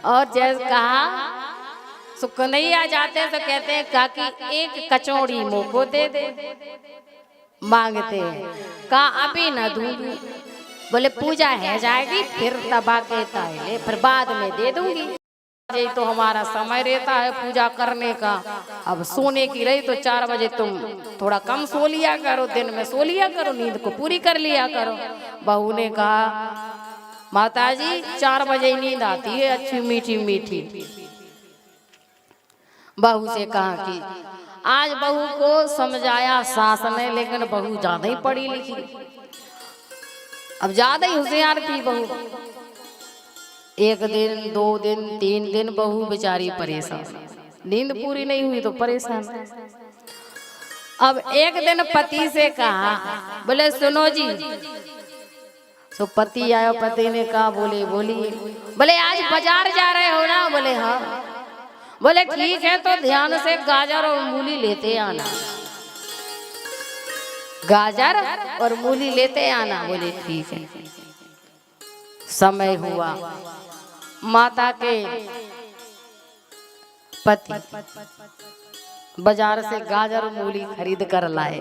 और जैसे कहा तो कन्हैया जाते तो कहते हैं काकी एक कचौड़ी मुँह को दे दे। मांगते हैं, कहा अभी ना दूंगी। बोले पूजा है जाएगी फिर तबा कहता है फिर बाद में दे दूंगी। यही तो हमारा समय रहता है पूजा करने का। अब सोने की रही तो 4 बजे तुम थोड़ा कम सो लिया करो, दिन में सो लिया करो, नींद को पूरी कर लिया करो। बहू ने कहा माताजी 4 बजे नींद आती है अच्छी मीठी मीठी। बहू से कहा कि आज बहू को समझाया सास ने, लेकिन बहू ज्यादा ही पढ़ी लिखी, अब ज्यादा ही होशियार थी बहू। 1 दिन 2 दिन 3 दिन बहू बेचारी परेशान, नींद पूरी नहीं हुई तो परेशान। अब एक दिन पति से कहा, बोले सुनो जी। तो पति आया, पति ने कहा बोले बोलिए। बोले आज बाजार जा रहे हो ना? बोले हाँ। बोले ठीक है तो ध्यान से गाजर और मूली लेते आना, गाजर और मूली लेते आना। बोले ठीक है। समय हुआ, माता के पति बाजार से गाजर मूली खरीद कर लाए।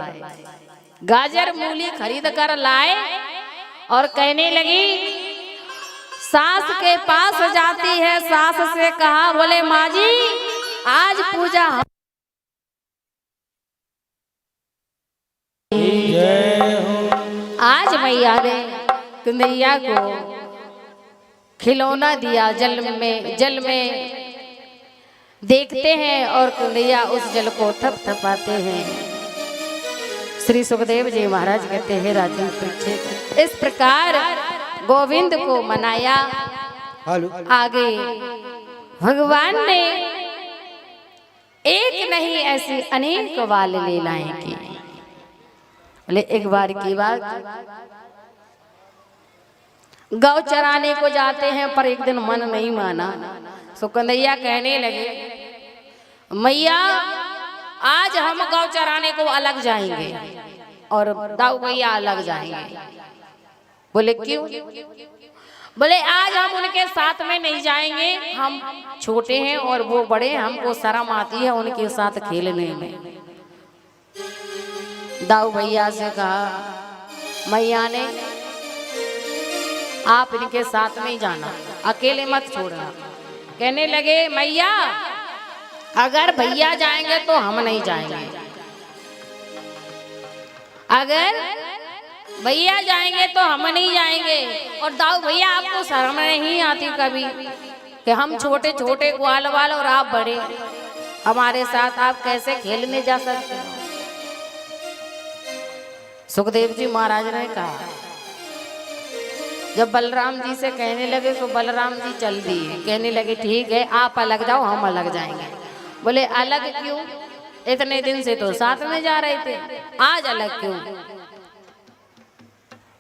गाजर मूली खरीद कर लाए और कहने लगी, सास के पास जाती है, सास से कहा बोले माँ जी आज पूजा आज मैया ने कन्हैया को खिलौना दिया। जल में देखते हैं और कन्हैया उस जल को थपथपाते हैं। श्री सुखदेव जी महाराज कहते हैं राजेंद्र परीक्षित, इस प्रकार गोविंद को मनाया। आगे भगवान ने एक नहीं ऐसी अनेक बाल लीलाएं की। बोले एक बार की बात, गौ चराने को जाते हैं पर एक दिन मन नहीं माना। सो कन्हैया कहने लगे मैया आज हम गौ चराने को अलग जाएंगे और दाऊ भैया अलग जाएंगे। बोले क्यों? बोले आज हम उनके साथ में नहीं जाएंगे, हम छोटे हैं और वो बड़े हैं, हमको शर्म आती है उनके साथ खेलने में। दाऊ भैया से कहा मैया ने आप इनके साथ में ही जाना, अकेले मत छोड़ना। कहने लगे मैया अगर भैया जाएंगे तो हम नहीं जाएंगे, अगर भैया जाएंगे तो हम नहीं जाएंगे। और दाऊ भैया आपको शर्म नहीं आती कभी कि हम छोटे छोटे ग्वाल वाल और आप बड़े, हमारे साथ आप कैसे खेलने जा सकते हो? सुखदेव जी महाराज ने कहा, जब बलराम जी से कहने लगे तो बलराम जी चल दिए। कहने लगे ठीक है आप अलग जाओ हम अलग जाएंगे। बोले अलग क्यों? इतने दिन से तो साथ में जा रहे थे, आज अलग क्यों?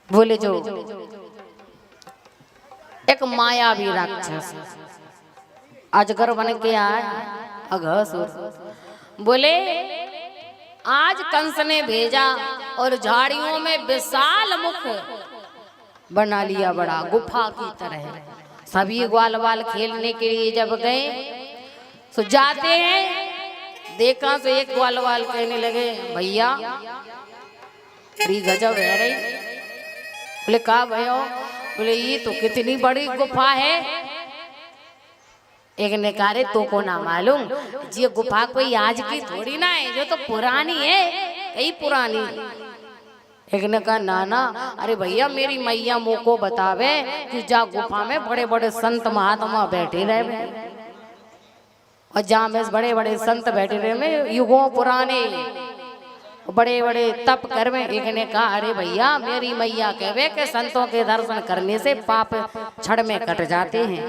बोले जो एक मायावी राक्षस अजगर बन के आया अघासुर। बोले आज कंस ने भेजा और झाड़ियों में विशाल मुख बना लिया, बड़ा गुफा की तरह। सभी ग्वाल बाल खेलने के लिए जब गए तो जाते हैं, देखा तो एक ग्वाल बाल कहने लगे भैया बड़ी गजब है रही। बोले कहा भैया? बोले ये तो कितनी बड़ी गुफा है। एक ने कहा रे तो को ना मालूम, ये गुफा कोई आज की थोड़ी ना है, जो तो पुरानी है, कई पुरानी। एक ने कहा ना ना, अरे भैया मेरी मैया मुँह को बतावे कि जा गुफा में बड़े बड़े संत महात्मा बैठे रहे, और जहाँ में बड़े बड़े संत बैठे रहे में युगों पुराने बड़े बड़े तप कर में। एक ने कहा अरे भैया मेरी मैया कहवे कि संतों के दर्शन करने से पाप क्षण में कट जाते हैं।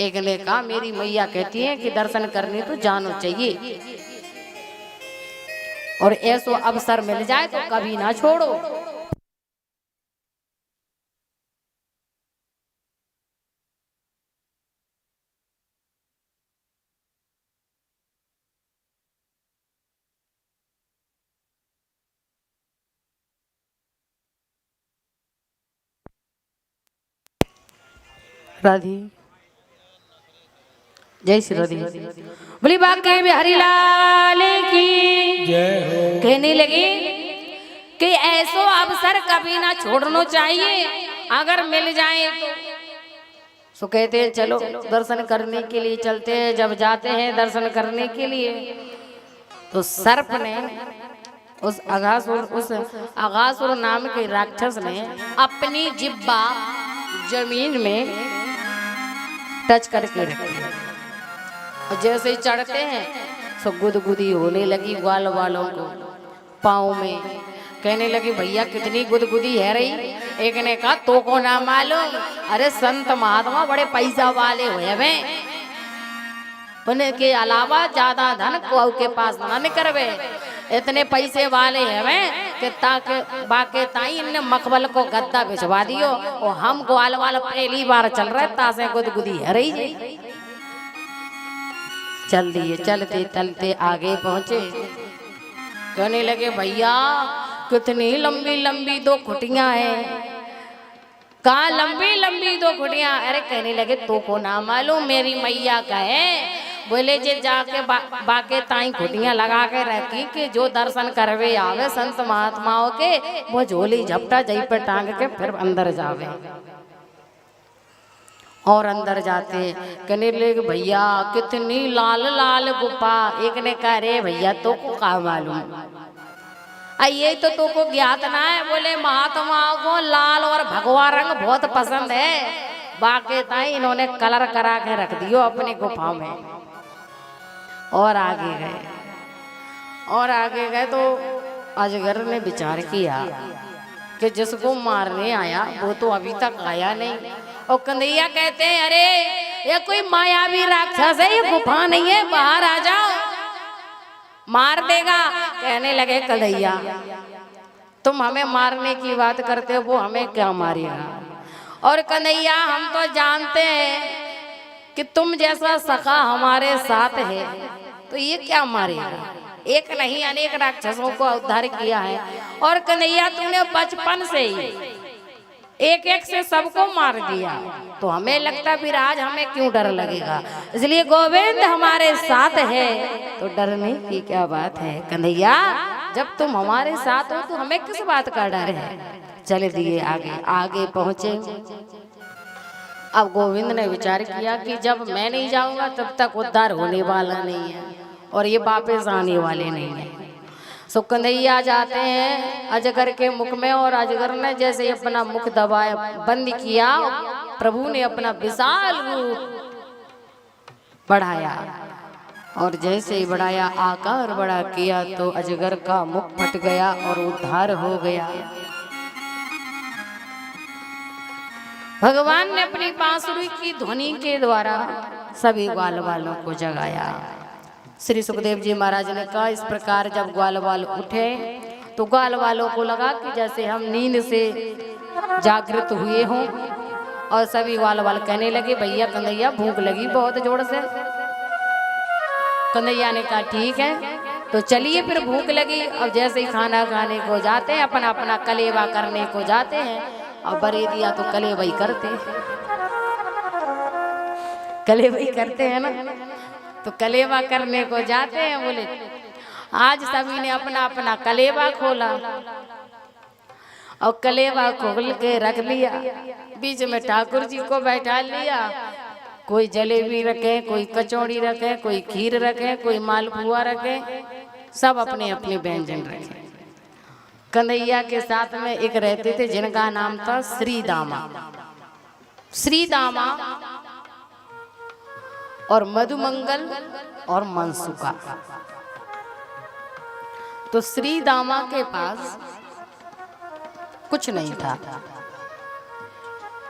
एक ने कहा मेरी मैया कहती है कि दर्शन करने तो जानो चाहिए, और ऐसो अवसर मिल जाए तो कभी ना छोड़ो। राधे जय श्री राधे। बोली बाके बिहारी लाल की जय हो। कहने लगी कि ऐसो अवसर कभी ना छोड़ना चाहिए, अगर मिल जाए तो कहते हैं चलो दर्शन करने के लिए चलते हैं। जब जाते हैं दर्शन करने के लिए तो सर्प ने उस अघासुर नाम के राक्षस ने अपनी जिब्बा जमीन में टच करके रखी, और जैसे ही चढ़ते हैं तो गुदगुदी होने लगी ग्वाल वालों को पाँव में। कहने लगी भैया कितनी गुदगुदी है रही। एक ने कहा तो को ना मालूम, अरे संत महात्मा बड़े पैसा वाले हुए वे, उनके अलावा ज्यादा धन को के पास ना निकरवे, इतने पैसे वाले हैं कि ताके बाके ताई इनने मकबल को गद्दा भिजवा दियो, और हम ग्वाल वाला पहली बार चल रहे तासे गुदगुदी है रही। चल दिए, चलते चलते आगे पहुंचे। कहने लगे भैया कितनी लंबी लंबी दो खुटियां हैं। कहा लंबी लंबी दो खुटियां? अरे कहने लगे तो को ना मालूम, मेरी मैया का है। बोले जे जाके बाके ताई खुटियां लगा के रखी कि जो दर्शन करवे आवे संत महात्माओं के, वो झोली झपटा जई पर टांग के फिर अंदर जावे। और अंदर जाते कहने लगे भैया कितनी लाल लाल गुफा। एक ने कहा रे भैया तो को का मालूम, ये तो को ज्ञात ना है। बोले महात्माओं को लाल और भगवा रंग बहुत पसंद है, बाके ताई इन्होंने कलर करा के रख दियो अपनी गुफा में। और आगे गए तो अजगर ने विचार किया कि जिसको मारने आया वो तो अभी तक आया नहीं। और कन्हैया कहते हैं अरे ये कोई मायावी राक्षस है, ये गुफा नहीं है, बाहर आ जाओ मार देगा। कहने लगे कन्हैया तुम हमें मारने की बात करते हो, वो हमें क्या मारेगा? और कन्हैया हम तो जानते हैं कि तुम जैसा सखा हमारे साथ है, तो ये क्या मारेगा? एक नहीं अनेक राक्षसों को उद्धार किया है, और कन्हैया तूने बचपन से ही एक एक से सबको मार दिया, तो हमें लगता फिर आज हमें क्यों डर लगेगा? इसलिए गोविंद हमारे साथ है तो डरने की क्या बात है। कन्हैया जब तुम हमारे साथ हो तो हमें किस बात का डर है? चले दिए आगे पहुंचे। अब गोविंद ने विचार किया कि जब मैं नहीं जाऊंगा तब तक उद्धार होने वाला नहीं है, और ये वापस आने वाले नहीं है। सो कन्हैया जाते हैं अजगर के मुख में, और अजगर ने जैसे अपना मुख दबाया बंद किया, प्रभु ने अपना विशाल रूप बढ़ाया, और जैसे ही बढ़ाया आकार बड़ा किया तो अजगर का मुख फट गया और उद्धार हो गया। भगवान ने अपनी बांसुरी की ध्वनि के द्वारा सभी ग्वाल वालों को जगाया। श्री सुखदेव जी महाराज ने कहा इस प्रकार जब ग्वाल वाल उठे तो ग्वाल वालों को लगा कि जैसे हम नींद से जागृत हुए हों, और सभी ग्वाल वाल कहने लगे भैया कन्हैया भूख लगी बहुत जोर से। कन्हैया ने कहा ठीक है तो चलिए फिर भूख लगी। अब जैसे ही खाना खाने को जाते हैं अपना अपना कलेवा करने को जाते हैं, और बरेदिया तो कलेवा ही करते हैं, कलेवा ही करते हैं ना, तो कलेवा करने को जाते हैं। बोले आज सभी ने अपना अपना कलेवा खोला और कलेवा खोल के रख लिया, बीच में ठाकुर जी को बैठा लिया। कोई जलेबी रखे, कोई कचौड़ी रखे, कोई खीर रखे, कोई मालपुआ रखे, सब अपने अपने व्यंजन रखे। कन्हैया के साथ में एक रहते थे जिनका नाम था श्री दामा। श्री दामा और मधुमंगल और मनसुखा। तो श्री दामा के पास कुछ नहीं था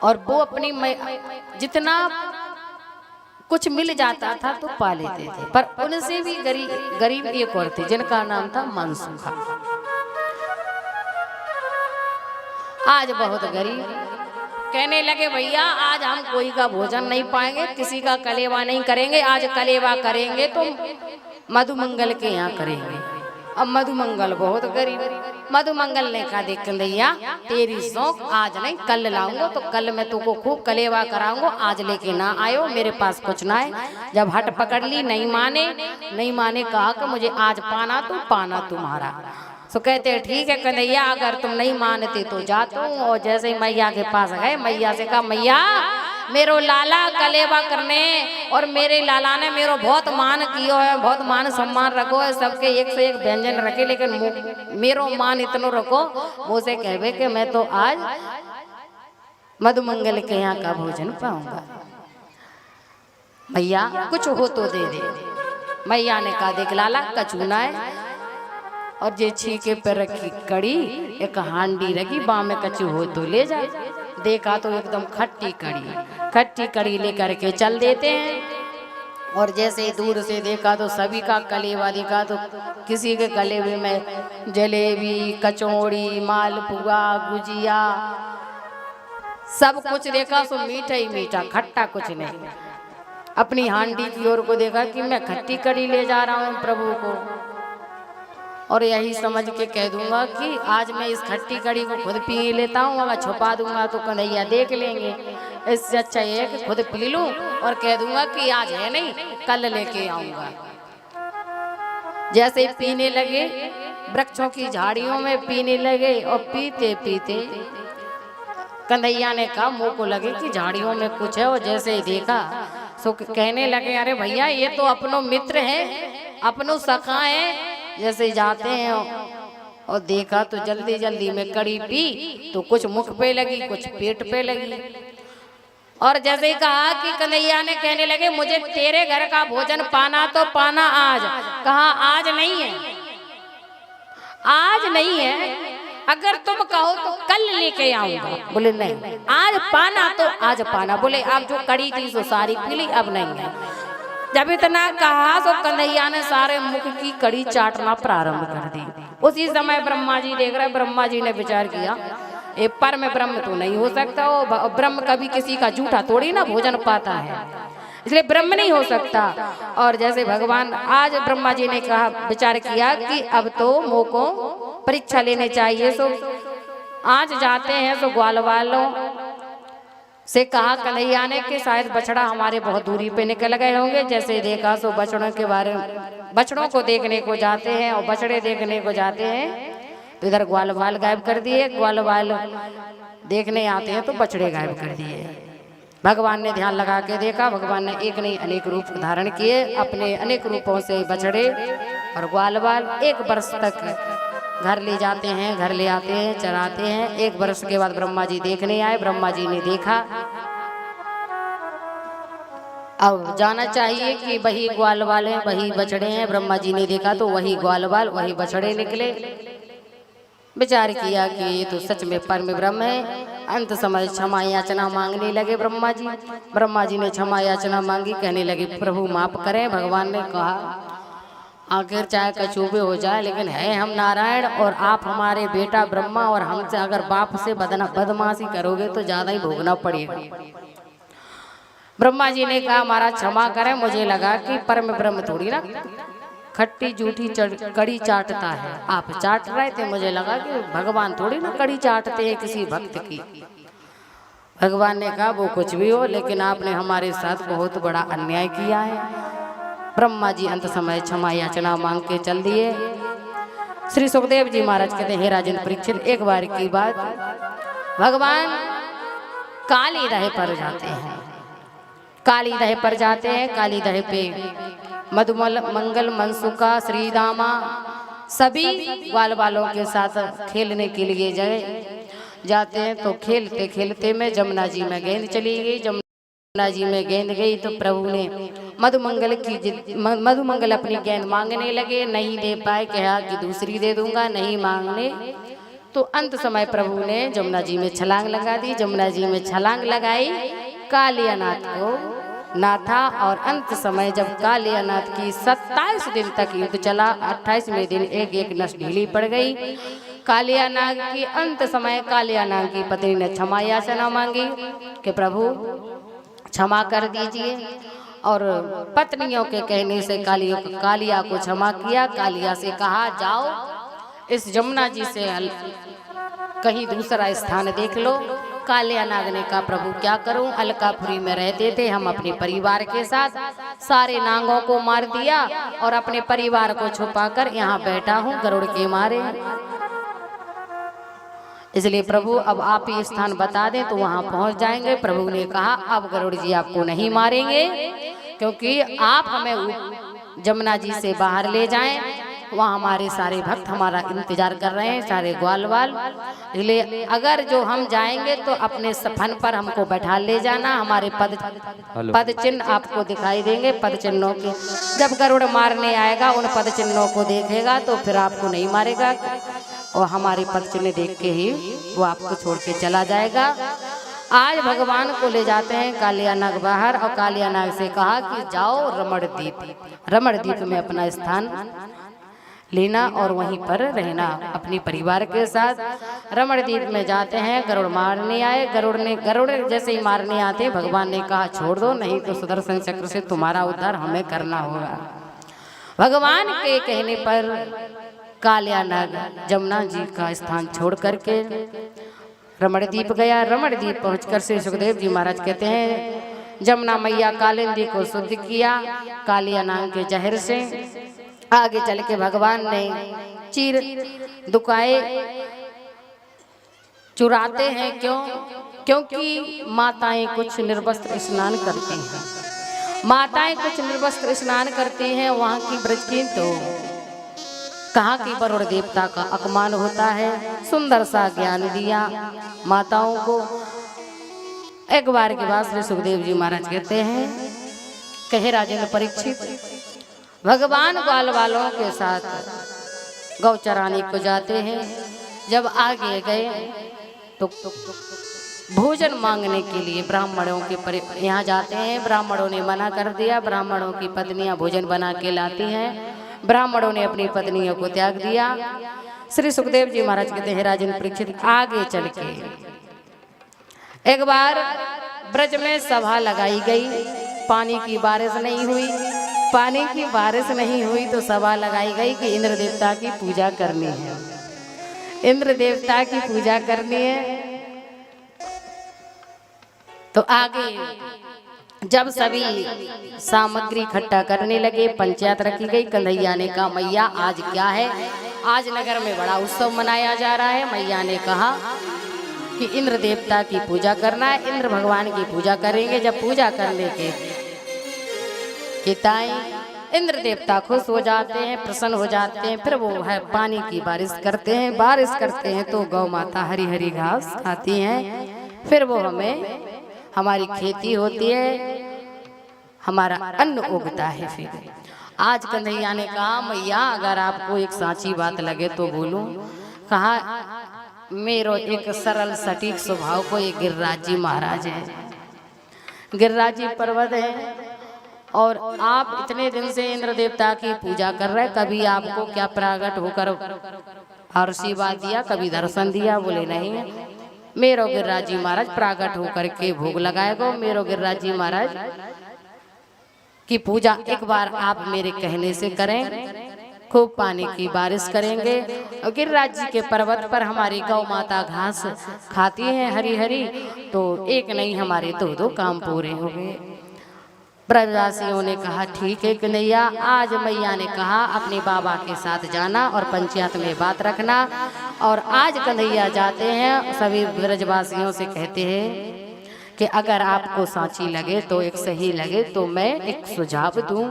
और वो अपनी जितना कुछ मिल जाता था तो पा लेते थे, पर उनसे भी गरीब एक और थे जिनका नाम था मनसुखा। आज बहुत गरीब कहने लगे भैया आज हम कोई का भोजन नहीं पाएंगे, किसी का कलेवा नहीं करेंगे, आज कलेवा करेंगे तो मधुमंगल के यहाँ करेंगे। अब मधुमंगल बहुत गरीब, मधुमंगल ने कहा देख कन्हैया तेरी शौक आज नहीं कल लाऊंगा, तो कल मैं तुमको खूब कलेवा कराऊंगा, आज लेके ना आयो, मेरे पास कुछ ना है। जब हट पकड़ ली नहीं माने कहा कि मुझे आज पाना तो पाना तुम्हारा। तो कहते ठीक है कन्हैया अगर तुम नहीं मानते तो जाता हूँ। और जैसे ही मैया के पास गए, मैया से कहा मैया मेरो लाला कलेवा करने, और मेरे लाला ने मेरो बहुत मान कियो है, बहुत मान सम्मान रखो है, सबके एक से एक व्यंजन रखे, लेकिन मेरो मान इतनो रखो मुझसे कहवे कि मैं तो आज मधुमंगल के यहाँ का भोजन पाऊंगा। मैया कुछ हो तो दे दे। मैया ने कहा देख लाला कचूना है और जे छीके पे रखी कड़ी, एक हांडी रखी बा में कचू हो तो ले जा। देखा तो एकदम खट्टी कड़ी लेकर के चल देते हैं। और जैसे दूर से देखा तो सभी का कलेवा देखा, तो किसी के कलेवे में जलेबी, कचौड़ी, मालपुआ, गुजिया सब कुछ देखा, सो मीठा ही मीठा, खट्टा कुछ नहीं। अपनी हांडी की ओर को देखा कि मैं खट्टी कड़ी ले जा रहा हूँ प्रभु को, और यही समझ के कह दूंगा कि आज मैं इस खट्टी कड़ी को खुद पी लेता हूँ, अगर छुपा दूंगा तो कन्हैया देख लेंगे। इससे अच्छा ये है कि खुद पी लूं और कह दूंगा कि आज है नहीं कल लेके आऊंगा। जैसे पीने लगे, वृक्षों की झाड़ियों में पीने लगे, और पीते पीते कन्हैया ने कहा मुंह को लगे कि झाड़ियों में कुछ है, और जैसे ही देखा तो कहने लगे अरे भैया ये तो अपनो मित्र है, अपनो सखा है। जैसे जाते हैं और देखा तो जल्दी जल्दी में कड़ी पी, तो कुछ मुख पे लगी, कुछ पेट पे लगी। और जैसे ही कहा कि कन्हैया ने कहने लगे मुझे तेरे घर का भोजन पाना तो पाना आज। कहा आज नहीं है, आज नहीं है, अगर तुम कहो तो कल लेके आऊंगा। बोले नहीं आज पाना तो आज पाना। बोले अब जो कड़ी थी सो सारी पी ली, अब नहीं है। जब इतना कहा तो कन्हैया ने सारे मुख की कड़ी चाटना प्रारंभ कर दी। उसी समय ब्रह्मा जी देख रहे, ब्रह्मा जी ने विचार किया ये पर में ब्रह्म तो नहीं हो सकता, वो ब्रह्म कभी किसी का झूठा थोड़ी ना भोजन पाता है, इसलिए ब्रह्म नहीं हो सकता। और जैसे भगवान आज ब्रह्मा जी ने कहा विचार किया कि अब तो मोह को परीक्षा लेने चाहिए, सो आज जाते हैं। सो ग्वाल वालों से कहा कन्हैया ने कि शायद बछड़ा हमारे बहुत दूरी पे निकल गए होंगे। जैसे देखा सो बछड़ों के बारे में, बछड़ों को देखने को जाते हैं और बछड़े देखने को जाते हैं, तो इधर ग्वाल वाल गायब कर दिए। ग्वाल वाल देखने आते हैं तो बछड़े गायब कर दिए। भगवान ने ध्यान लगा के देखा, भगवान ने एक नहीं अनेक रूप धारण किए, अपने अनेक रूपों से बछड़े और ग्वाल वाल 1 वर्ष तक घर ले जाते हैं, घर ले आते हैं, चराते हैं। 1 वर्ष के बाद ब्रह्मा जी देखने आए। ब्रह्मा जी ने देखा अब जाना चाहिए कि वही ग्वाल वाल हैं, वही बछड़े हैं। ब्रह्मा जी ने देखा तो वही ग्वाल वाल वही बछड़े निकले। विचार किया कि ये तो सच में परम ब्रह्म है। अंत समय क्षमा याचना मांगने लगे ब्रह्मा जी। ब्रह्मा जी ने क्षमा याचना मांगी, कहने लगे प्रभु माफ करें। भगवान ने कहा आखिर चाहे कचूबे हो जाए, लेकिन है हम नारायण और आप हमारे बेटा ब्रह्मा, और हमसे अगर बाप से बदमाशी करोगे तो ज्यादा ही भोगना पड़ेगा। ब्रह्मा जी ने कहा महाराज क्षमा करें, मुझे लगा कि परम ब्रह्म थोड़ी ना खट्टी जूठी कड़ी चाटता है, आप चाट रहे थे, मुझे लगा कि भगवान थोड़ी ना कड़ी चाटते हैं किसी भक्त की। भगवान ने कहा वो कुछ भी हो, लेकिन आपने हमारे साथ बहुत बड़ा अन्याय किया है। ब्रह्मा जी अंत समय क्षमा याचना मांग के चल दिए। श्री सुखदेव जी महाराज कहते हैं, हे राजन परीक्षित, एक बार की बात, भगवान काली दह पर जाते हैं। काली दह पर जाते हैं। काली दह पे मधुमल मंगल मनसुका श्री दामा सभी ग्वाल बालों के साथ खेलने के लिए जाते हैं। तो खेलते खेलते में जमुना जी में गेंद चली गई। जमुना जी में गेंद गई तो प्रभु ने मधुमंगल अपनी गेंद मांगने लगे, नहीं दे पाए, कहा कि दूसरी दे दूंगा, नहीं मांगने। तो अंत समय प्रभु ने जमुना जी में छलांग लगा दी। जमुना जी में छलांग लगाई, कालियानाथ को नाथा। और अंत समय जब कालियानाथ की 27 दिन तक युद्ध चला, 28वें दिन एक एक नस ढीली पड़ गई कालियानाग की। अंत समय कालियानाग की पत्नी ने क्षमा याचना मांगी कि प्रभु क्षमा कर दीजिए, और पत्नियों के कहने से कालिया को क्षमा किया। कालिया से कहा जाओ इस जमुना जी से कहीं दूसरा स्थान देख लो। कालियानाग ने कहा प्रभु क्या करूं, अलकापुरी में रहते थे हम अपने परिवार के साथ, सारे नांगों को मार दिया और अपने परिवार को छुपाकर यहाँ बैठा हूँ गरुड़ के मारे। इसलिए प्रभु अब आप ही स्थान बता दें तो वहां पहुंच जाएंगे। प्रभु ने कहा अब गरुड़ जी आपको नहीं मारेंगे, क्योंकि आप हमें जमुना जी से बाहर ले जाएं, वहाँ हमारे सारे भक्त हमारा इंतजार कर रहे हैं, सारे ग्वाल वाल। इसलिए अगर जो हम जाएंगे तो अपने सफन पर हमको बैठा ले जाना, हमारे पद चिन्ह आपको दिखाई देंगे। पद चिन्हों के जब गरुड़ मारने आएगा उन पद चिन्हों को देखेगा तो फिर आपको नहीं मारेगा, और हमारे पद चिन्ह देख के ही वो आपको छोड़ के चला जाएगा। आज भगवान को ले जाते हैं कालियानाग बाहर, और कालियानाग से कहा कि जाओ रमणद्वीप में अपना स्थान लेना और वहीं पर रहना अपने परिवार के साथ। रमणद्वीप में जाते हैं, गरुड़ मारने आए। गरुड़ जैसे ही मारने आते भगवान ने कहा छोड़ दो, नहीं तो सुदर्शन चक्र से तुम्हारा उद्धार हमें करना होगा। भगवान के कहने पर कालियानाग जमुना जी का स्थान छोड़ करके रमणद्वीप गया। रमणद्वीप पहुंचकर श्री सुखदेव जी महाराज कहते हैं जमुना मैया कालिंदी को शुद्ध किया कालियानाग के जहर से। आगे चल के भगवान ने चीर दुकाए चुराते हैं, क्योंकि माताएं कुछ निर्वस्त्र स्नान करती हैं। माताएं कुछ निर्वस्त्र स्नान करती हैं वहाँ की ब्रज की, तो कहाँ की वरुण देवता का अपमान होता है। सुंदर सा ज्ञान दिया माताओं को। एक बार के बाद श्री सुखदेव जी महाराज कहते हैं, कहे राजेंद्र परीक्षित, भगवान ग्वाल वालों के साथ गौ चराने को जाते हैं। जब आगे गए तो भोजन मांगने के लिए ब्राह्मणों के यहाँ जाते हैं। ब्राह्मणों ने मना कर दिया। ब्राह्मणों की पत्नियां भोजन बना के लाती हैं। ब्राह्मणों ने अपनी पत्नियों को त्याग दिया। श्री सुखदेव जी महाराज कहते हैं राजेंद्र परीक्षित, आगे चल के एक बार ब्रज में सभा लगाई गई। पानी की बारिश नहीं हुई। पानी की बारिश नहीं हुई तो सभा लगाई गई कि इंद्र देवता की पूजा करनी है। इंद्र देवता की पूजा करनी है। तो आगे जब सभी सामग्री इकट्ठा करने लगे, पंचायत रखी गई। कन्हैया ने कहा मैया आज क्या है, आज नगर में बड़ा उत्सव मनाया जा रहा है। मैया ने कहा कि इंद्र देवता की पूजा करना है, इंद्र भगवान की पूजा करेंगे। जब पूजा करने के इंद्र देवता खुश हो जाते हैं, प्रसन्न हो जाते हैं। फिर वो है पानी की बारिश करते हैं। बारिश करते हैं तो गौ माता हरी हरी घास खाती हैं। फिर वो हमें हमारी खेती होती है, हमारा अन्न उगता है। फिर आज कन्हैया ने कहा मैया अगर आपको एक साची बात लगे तो बोलूं। कहा मेरो एक सरल सटीक स्वभाव को एक गिरिराज जी महाराज है। गिरिराज जी पर्वत है और आप इतने दिन से इंद्र देवता की पूजा कर रहे, कभी आपको क्या प्रागट होकर आशीर्वाद दिया, कभी दर्शन दिया? बोले नहीं, मेरो गिरिराज जी महाराज प्रागट होकर के भोग लगाएगा। मेरो गिरिराज जी महाराज की पूजा एक बार आप मेरे कहने से करें, खूब पानी की बारिश करेंगे। और गिरिराज जी के पर्वत पर हमारी गौ माता घास खाती है हरी हरी, तो एक नहीं हमारे दो काम पूरे हो गए। ब्रजवासियों ने कहा ठीक है कन्हैया, आज मैया ने कहा अपने बाबा के साथ जाना और पंचायत में बात रखना। और आज कन्हैया जाते हैं, सभी ब्रजवासियों से कहते हैं कि अगर आपको सांची लगे तो एक सही लगे तो मैं एक सुझाव दूं,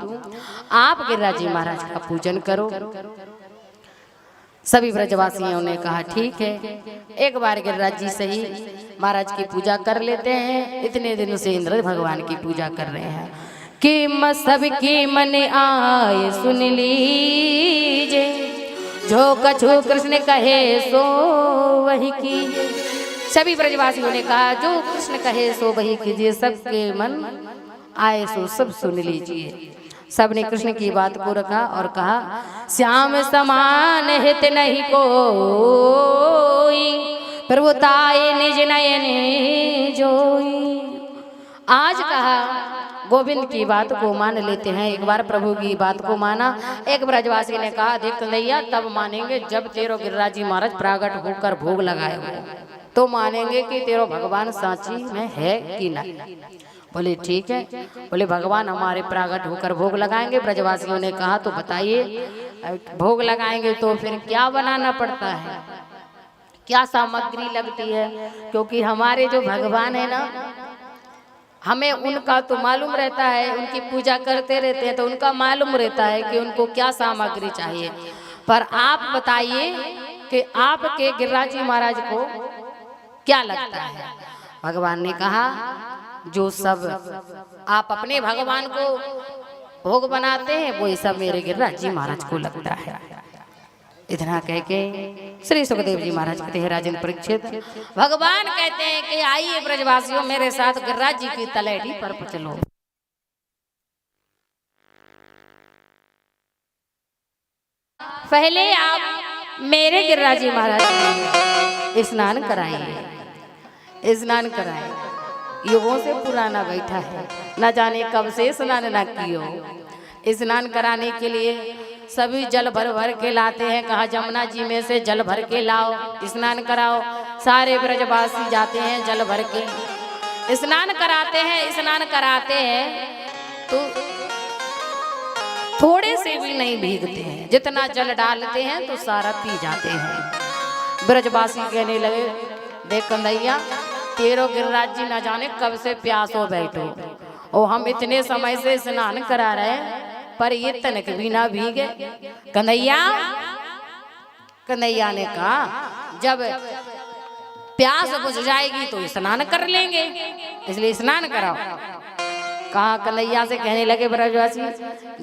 आप गिरिराज जी महाराज का पूजन करो। सभी ब्रजवासियों ने कहा ठीक है, एक बार गिरिराज जी सही महाराज की पूजा कर लेते हैं। इतने दिनों से इंद्र भगवान की पूजा कर रहे हैं कि सबकी मन आए सुन लीजिए, जो कछु कृष्ण कहे सो वही की। सभी ब्रजवासियों ने कहा जो कृष्ण कहे सो वही कीजिए, सबके मन आए सो सब सुन लीजिए। सबने कृष्ण की बात को रखा और कहा श्याम समान हित नहीं कोई, प्रभुताए निज नयन जोई। आज कहा गोविंद की बात को मान लेते हैं, एक बार प्रभु की बात को माना। एक ब्रजवासी ने कहा देख कन्हैया तब मानेंगे जब तेरो गिरिराज जी महाराज प्रागट होकर भोग लगाए हो, तो मानेंगे कि तेरो भगवान सांची में है कि नहीं। बोले ठीक है। बोले भगवान हमारे प्रागट होकर भोग लगाएंगे। ब्रजवासियों ने कहा तो बताइए, भोग लगाएंगे तो फिर क्या बनाना पड़ता है, क्या सामग्री लगती है? क्योंकि हमारे जो भगवान है ना, हमें उनका तो मालूम रहता है, उनकी पूजा करते रहते हैं तो उनका मालूम रहता है कि उनको क्या सामग्री चाहिए। पर आप बताइए कि आपके गिरिराज जी महाराज को क्या लगता है? भगवान ने कहा जो सब आप अपने भगवान को भोग बनाते हैं वही सब मेरे गिरिराज जी महाराज को लगता है। इतना कह के श्री सुखदेव जी महाराज कहते हैं राजन परीक्षित, भगवान कहते हैं कि आइए ब्रजवासियों मेरे साथ गिरिराज जी की तलहटी पर चलो। पहले आप मेरे गिरिराज जी महाराज स्नान कराइए, स्नान कराए। युगों से पुराना बैठा है, न जाने कब से स्नान न कियो। स्नान कराने के लिए सभी जल भर भर के लाते हैं, कहा जमुना जी में से जल भर के लाओ, स्नान कराओ। सारे ब्रजवासी जाते हैं जल भर के स्नान कराते हैं। स्नान कराते हैं तो थोड़े से भी नहीं भीगते हैं, जितना जल डालते हैं तो सारा पी जाते हैं। ब्रजवासी कहने लगे देख कन्हैया तेरो गिरिराज जी न जाने कब से प्यासो बैठो, और हम इतने समय से स्नान करा रहे हैं पर ये तनक भी ना भीगे। कन्हैया कन्हैया ने कहा जब प्यास बुझ जाएगी तो स्नान कर लेंगे, इसलिए स्नान कराओ। कहा कन्हैया से कहने लगे ब्रजवासी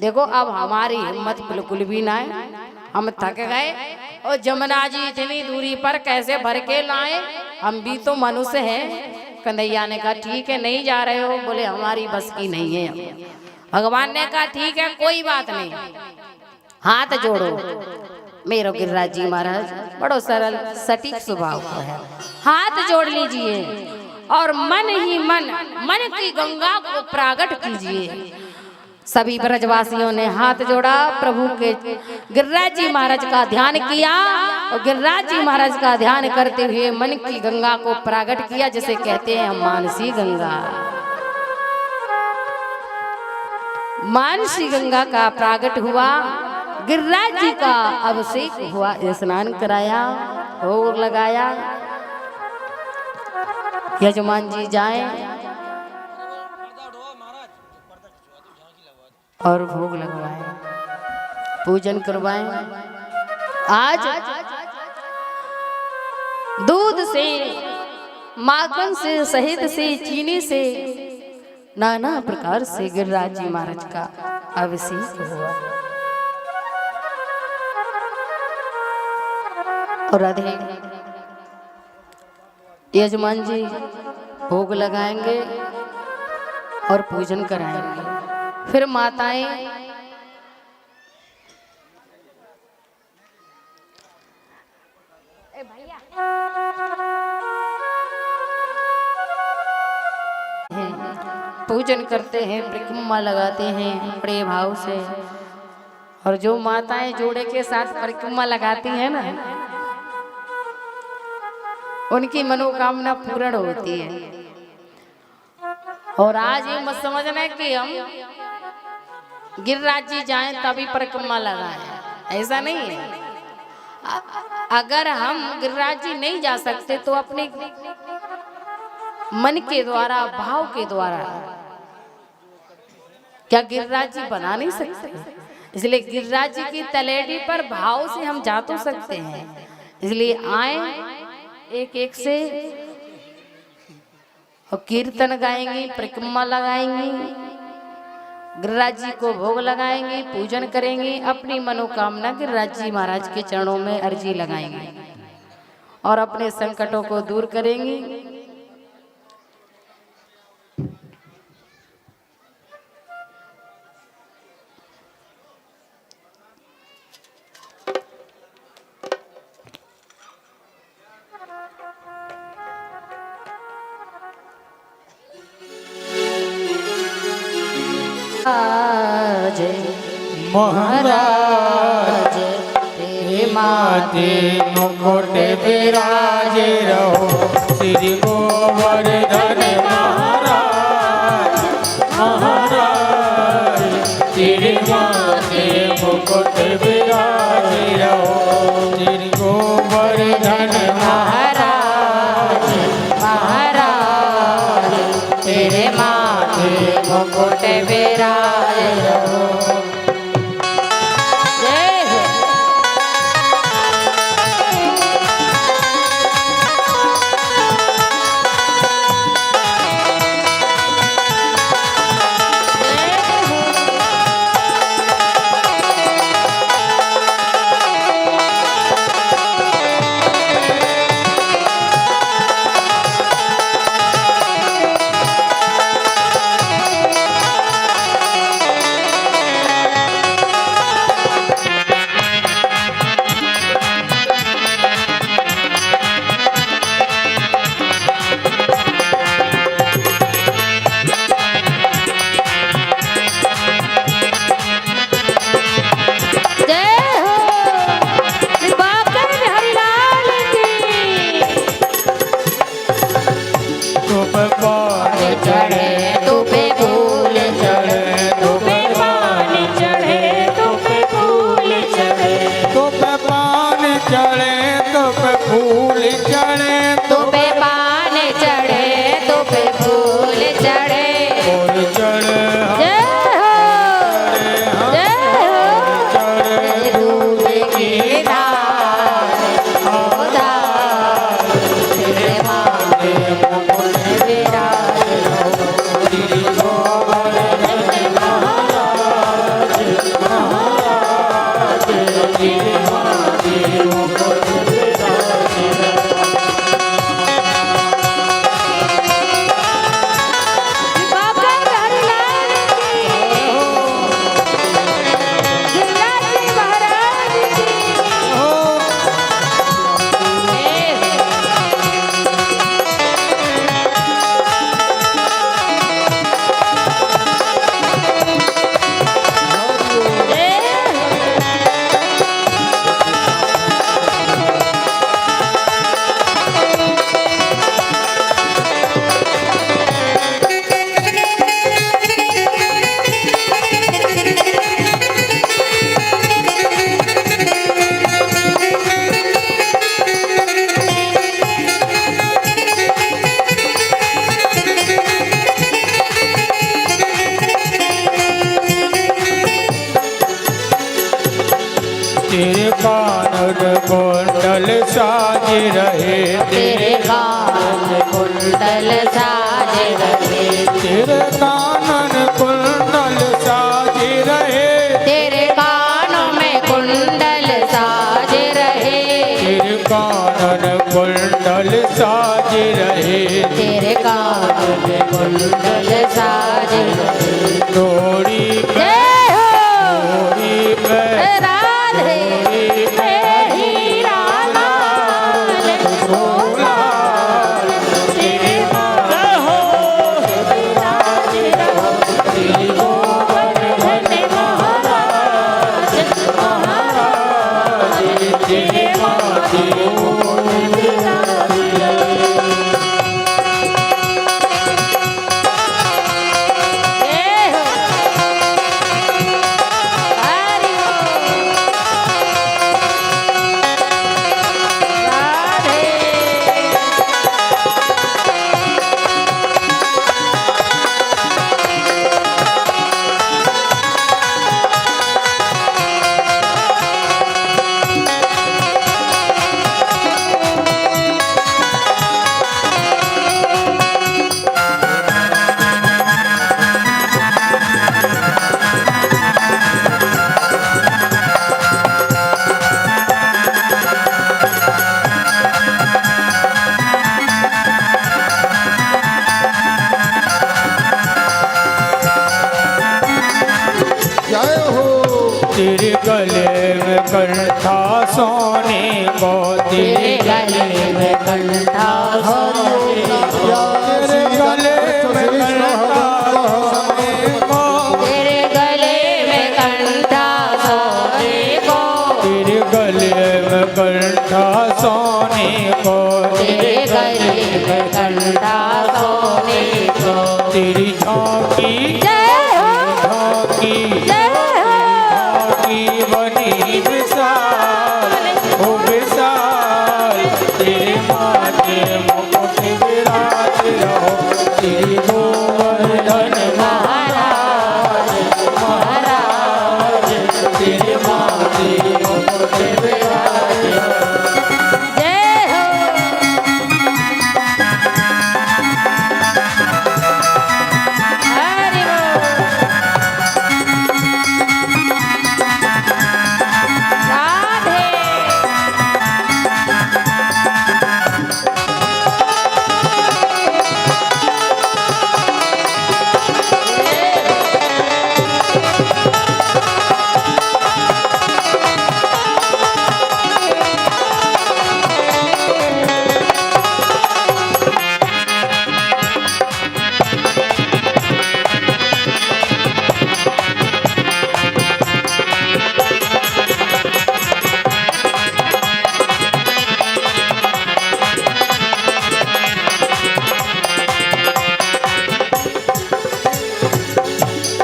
देखो अब हमारी हिम्मत बिल्कुल भी ना है, हम थक गए और जमुना जी इतनी दूरी पर कैसे भर के लाए, हम भी तो मनुष्य हैं। कन्हैया ने कहा ठीक है नहीं जा रहे हो? बोले हमारी बस की नहीं है। भगवान ने कहा ठीक है कोई बात नहीं, हाथ जोड़ो। मेरो गिरिराज जी महाराज बड़ो सरल सटीक स्वभाव का है, हाथ जोड़ लीजिए और मन ही मन की गंगा को प्रागट कीजिए। सभी ब्रजवासियों ने हाथ जोड़ा, प्रभु के गिरिराज जी महाराज का ध्यान किया और गिरिराज जी महाराज का ध्यान करते हुए मन की गंगा को प्रागट किया, जिसे कहते हैं मानसी गंगा। मानसी गंगा का प्रागट हुआ, गिरिराज जी का अभिषेक हुआ, स्नान कराया, भोग लगाया। यजमान जी जाए और भोग लगवाए, पूजन करवाए। आज दूध से, माखन से, शहद से, चीनी से, नाना प्रकार से गिरिराज जी महाराज का अभिषेक हुआ। और राधे यजमान जी भोग लगाएंगे और पूजन कराएंगे, फिर माताएं पूजन करते हैं, परिक्रमा लगाते हैं बड़े भाव से। और जो माताएं जोड़े के साथ परिक्रमा लगाती हैं ना, उनकी मनोकामना पूर्ण होती है। और आज ये मत समझना कि हम गिरिराज जी जाएं तभी परिक्रमा लगाएं, ऐसा नहीं है। अगर हम गिरिराज जी नहीं जा सकते तो अपने मन के द्वारा, भाव के द्वारा क्या गिरिराज जी बना नहीं सकते? इसलिए गिरिराज जी की तलेटी पर भाव से हम जा तो सकते हैं। इसलिए आए एक एक से और कीर्तन गाएंगे, परिक्रमा लगाएंगे, गिरिराज जी को भोग लगाएंगे, पूजन करेंगे, अपनी मनोकामना गिरिराज जी महाराज के चरणों में अर्जी लगाएंगे और अपने संकटों को दूर करेंगे। महाराज तेरे माथे मुकुट विराजे रहो, श्री गोवर्धन महाराज। महाराज तेरे माथे मुकुट विराजे रहो, श्री गोवर्धन महाराज। महाराज तेरे माथे मुकुट विराजे रहो। कुंडल साजे रहे, तेरे कान कुंडल साजे रहे, तेरे कानन कुंडल साजे रहे, तेरे कानों में कुंडल साजे रहे, तेरे कानन कुंडल साजे रहे, तेरे कानों में कुंडल साजे रहे। डोरी तेरे गले में कंठा सोने को, तेरे गले में कंठा सोने को, तेरे गले में कंठा सोने को, तेरे गले में कंठा सोने को, तेरे गले में कंठा सोने को, तेरे गले में कंठा सोने को, तेरी झांकी जय हो झांकी जय हो झांकी बनी विशाल, ओ विशाल, तेरे माथे मुकुट विराज रहो, तेरी गोवर्धन महाराज महाराज, तेरे माथे मुकुट विराज रहो। जय हो हरि बोल राधे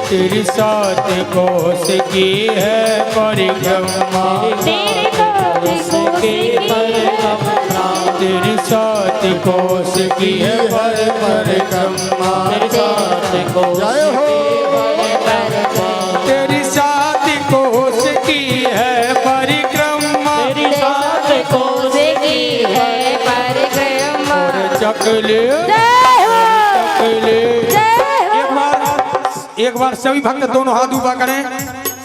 तेरी सात कोस की है परिक्रमा, तेरी कोस की परिक्रमा, तेरी सात कोस की है परिक्रमा, तेरी सात कोस तेरी सात कोस की है परिक्रमा, तेरी सात कोस की है परिक्रमा। चकले जय हो चकले। जय हो एक बार सभी भक्त दोनों हाथ ऊपर करें,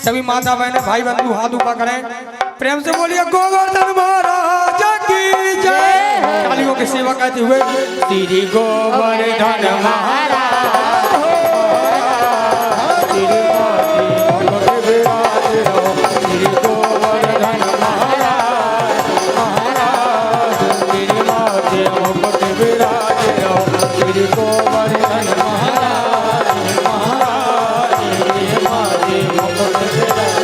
सभी माता बहन भाई बंधु हाथ ऊपर करें, प्रेम से बोलिए गोवर्धन महाराज की जय। तालियों की सेवा करते हुए श्री गोवर्धन महाराज, तेरे माथे मुकुट विराज रहो, श्री गोवर्धन महाराज महाराज, तेरे माथे मुकुट विराज रहो, श्री गोवर्धन महाराज महाराज, तेरे माथे मुकुट विराज,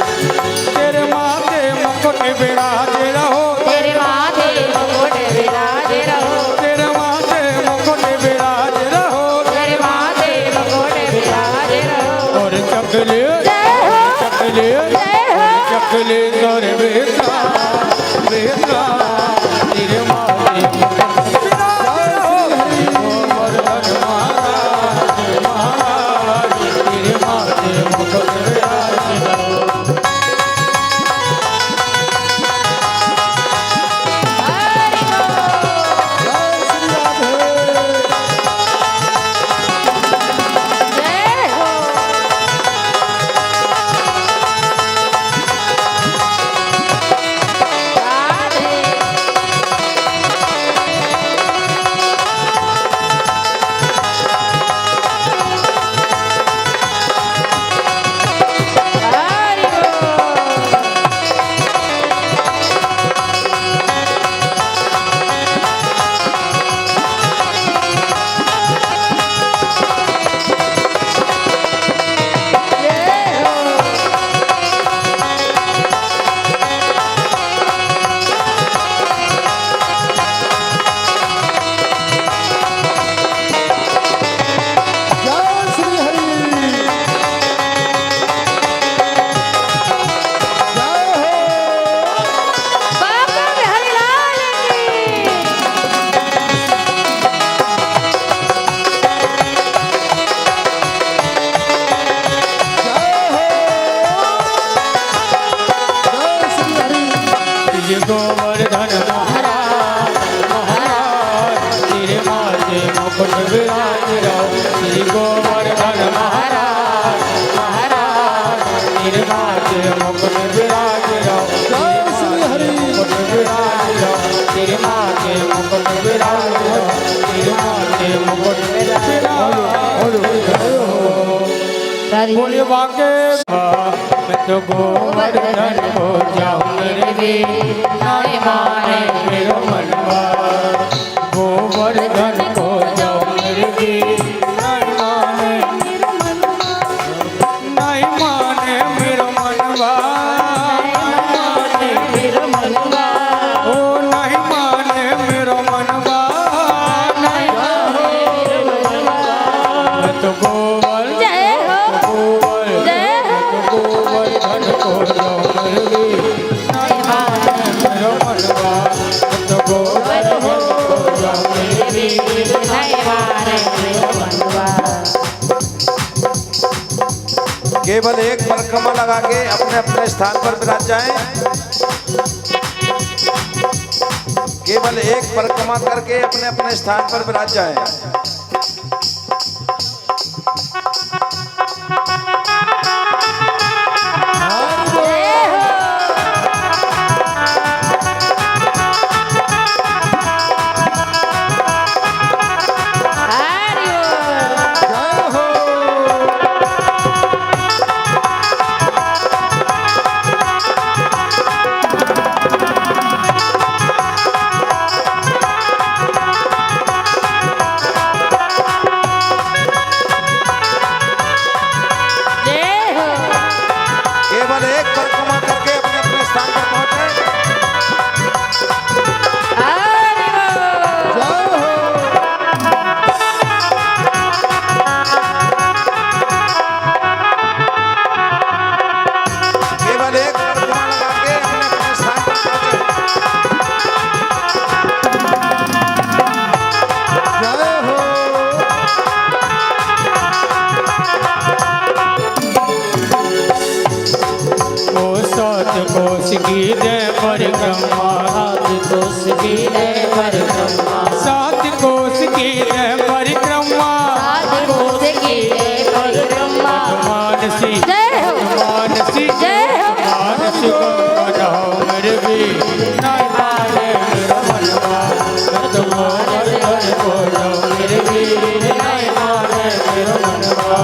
तेरे माथे मुकुट विराज रहो, तेरे माथे मुकुट विराज रहो, तेरे माथे मुकुट विराज रहो, तेरे माथे मुकुट विराज रहो। और चकले जय हो चकले जय हो चकले कर बेटा बेटा, तेरे माथे मुकुट विराज रहो, गोवर्धन महाराज महाराज, तेरे माथे मुकुट विराज रहो। हरि बोल जय हो राधे हरि बोल जय हो बाबा बिहारी लाल की श्री गोवर्धन महाराज महाराज, तेरे माथे मुकुट विराज रहो, श्री गोवर्धन महाराज महाराज, तेरे माथे मुकुट विराज रहो, मुकुट विराज रहो, तेरे माथे मुकुट विराज रहो, तेरे माथे मुकुट विराज रहो। हरि बोलिए बाके मैं तो गोवर्धन को जाऊं मेरे वीर नहीं माने मेरो मनवा गोवर्धन को जाऊं मेरे वीर नहीं माने मेरो मनवा मेरो मनवा ओ नहीं माने मेरो मनवा नहीं मैं तो गोवर्धन जय हो जय हो गोवर्धन को जाऊं मेरे वीर नहीं माने मेरो मनवा मैं तो गोवर्धन को जाऊं मेरे वीर नहीं माने मेरो मनवा। केवल एक परिक्रमा लगा के अपने अपने स्थान पर विराज जाएं। केवल एक परिक्रमा करके अपने अपने स्थान पर विराज जाएं। केवल एक परिक्रमा करके अपने अपने स्थान पर पहुंचे। केवल एक परिक्रमा लगा के अपने अपने स्थान पर कोस की जय परिक्रमा कोस की जय परिक्रमा सात कोस की जय परिक्रमा कोस की जय परिक्रमा मानसी जय हो मानसी जय हो मानसी जाओ मेरे वीर नहीं माने मेरो मनवा मैं तो गोवर्धन को जाऊं मेरे वीर नहीं माने मेरो मनवा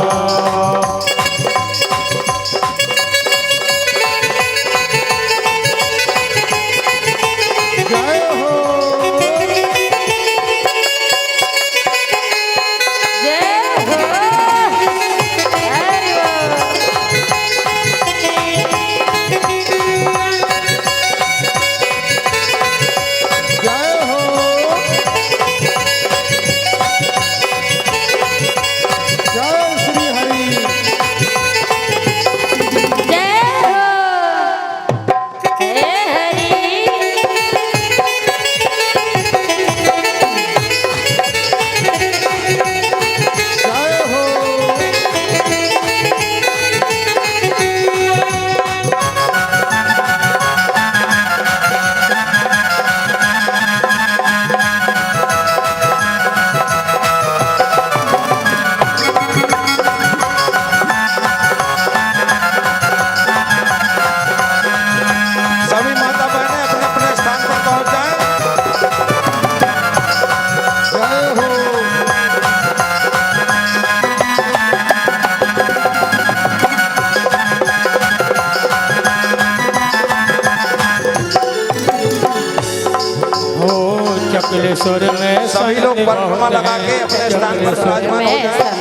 चकलेश्वर में सभी लोग परिक्रमा लगा के अपने स्थान पर विराजमान हो जाएं।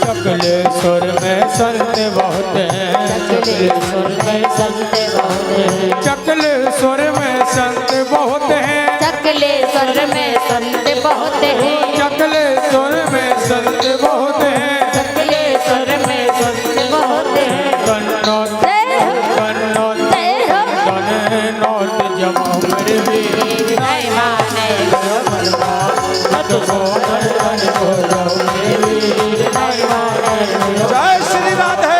चकलेश्वर में संत बहुत हैं चकलेश्वर में संत बहुत हैं चकलेश्वर में संत बहुत हैं चकलेश्वर में संत बहुत हैं चकलेश्वर में संत बहुत हैं चकलेश्वर में संत बहुत हैं कन्नौत जय हो कन्नौत जय हो कन्नौत जमाओ मेरे वीर नहीं माने मेरो मनवा मत गोवर्धन को जाओ मेरे वीर नहीं माने मेरो जय श्री राधे।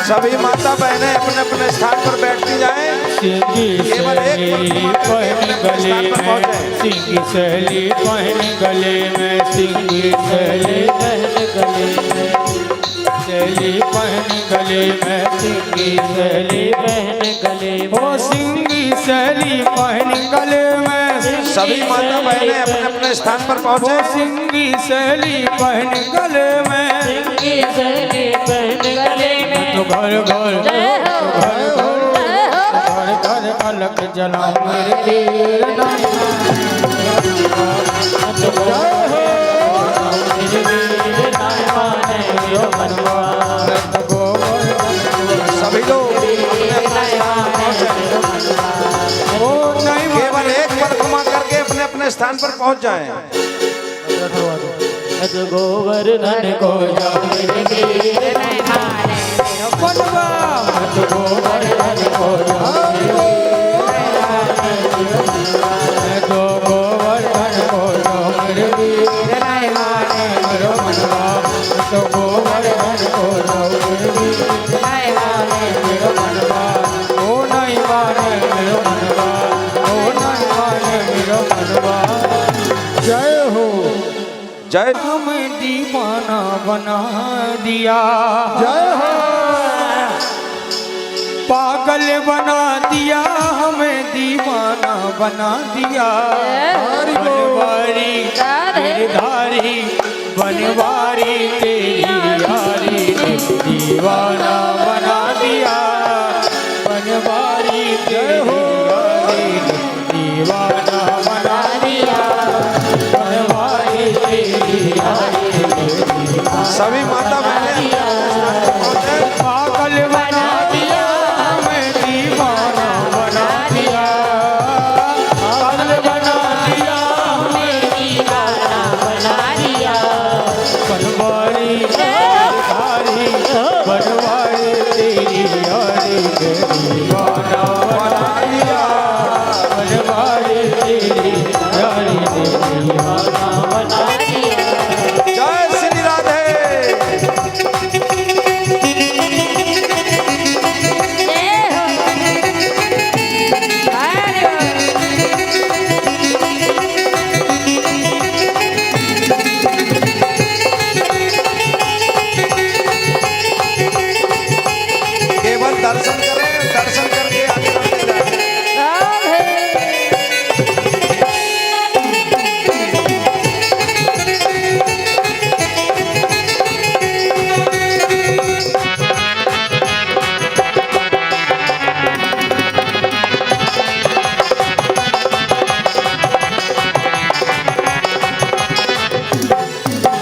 सभी माता बहनें अपने अपने स्थान पर बैठती जाएं। सिंगी सहेली पहन गले में, सिंगी सहेली पहन गले में, सिंगी सहेली पहन गले में, सहेली पहन गले में, सिंगी सहेली पहन गले में, ओ सिंगी सहेली पहन गले में। सभी माता बहनें अपने अपने स्थान पर पहुंचे। सिंगी सहेली पहन गले में, सिंगी सहेली पहन गले में, तो घर घर घर घर घर अलग जलाओ मेरे वीर सभी लोग केवल एक परिक्रमा करके अपने अपने स्थान पर पहुंच जाएं। गोवर्धन को जाओ मेरे वीर बनवा, गोवर्धन को जाओ तो गोवर्धन को जाओ मेरे वीर मेरो मनवा, तो गोवर्धन को जाओ मेरे वीर मेरो मनवा, ओ नहीं माने मेरो मनवा, ओ नहीं माने मेरो मनवा। जय हो जय हमें दीवाना बना दिया, जय हो पागल बना दिया, हमें दीवाना बना दिया। बनवारी गिरधारी बनवारी तेरी यारी ने दीवाना बना दिया, बनवारी तेरी यारी ने दीवाना बना दिया, बनवारी तेरी यारी ने सभी माता बहनें पागल बना दिया, हमें दीवाना बना दिया, पागल बना दिया, हमें दीवाना बना दिया। बनवारी गिरधारी बनवारी तेरी यारी ने दीवाना बना दिया, बनवारी तेरी यारी ने दीवाना बना दिया। जय श्री राधे। केवल दर्शन करें, दर्शन करके आगे बढ़ते जाएं।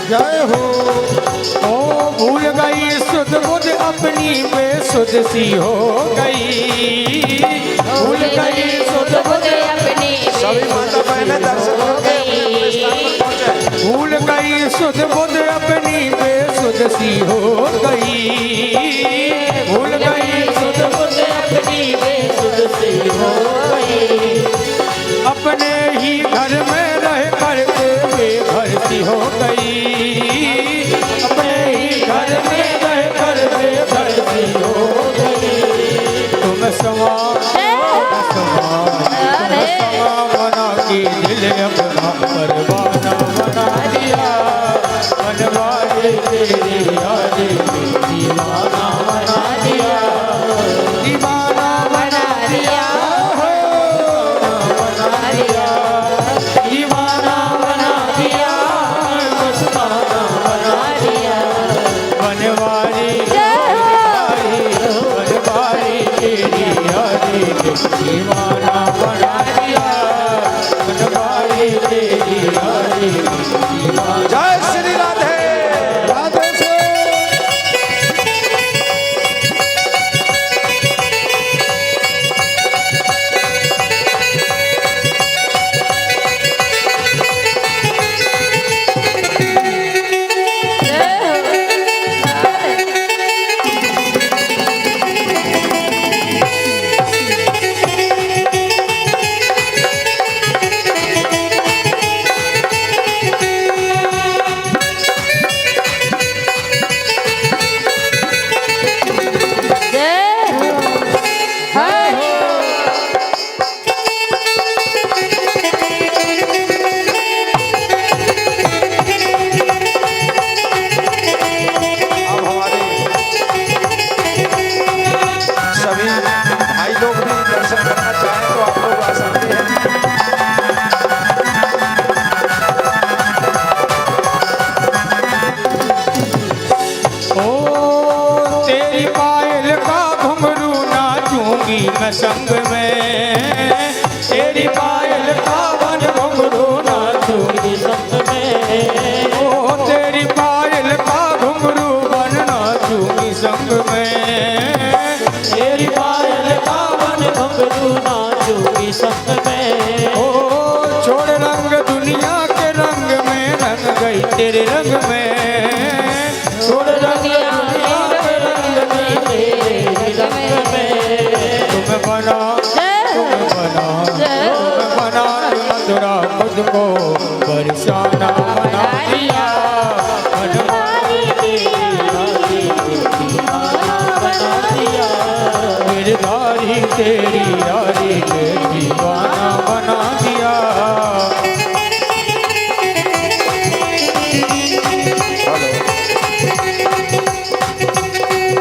जय हो ओ भूल गई सुध बुध अपनी बेसुध सी हो गई, भूल गई सुध बुध अपनी सभी माता बहनें दर्शन करके अपने अपने स्थान पर पहुंचे। भूल गई सुध बुध अपनी बेसुध सी हो गई, भूल गई सुध बुध अपनी बेसुध सी हो गई, अपने ही घर में रह करके बेघर सी हो गई, अपने ही घर में रह कर बेघर सी हो गई। तुम समा बना के दिल अपना परवाना बना दिया, बनवारी तेरी यारी दीवाना बना दिया, दीवाना बना दिया, बना दिया, दीवाना बना दिया, मस्ताना बना दिया। बनवारी बनवारी तेरी यारी दीवाना बना दिया, बनवारी तेरी यारी दीवाना। जय श्री राधे। राधे से तेरी पायल का घुंघरू नाचूंगी मैं संग में, तेरी पायल का बन घुंघरू नाचूंगी संग में, ओ तेरी पायल का घुंघरू बन नाचूंगी संग में, तेरी पायल का बन घुंघरू नाचूंगी संग में, ओ छोड़ रंग दुनिया के रंग में रंग गई तेरे रंग में, छोड़ रंग दुनिया के रंग में तेरे रंग में, तुम्हें बना मथुरा खुद को बरसाना बना दिया, बनवारी तेरी दीवाना बना दिया, गिरधारी तेरी यारी ने दीवाना बना दिया।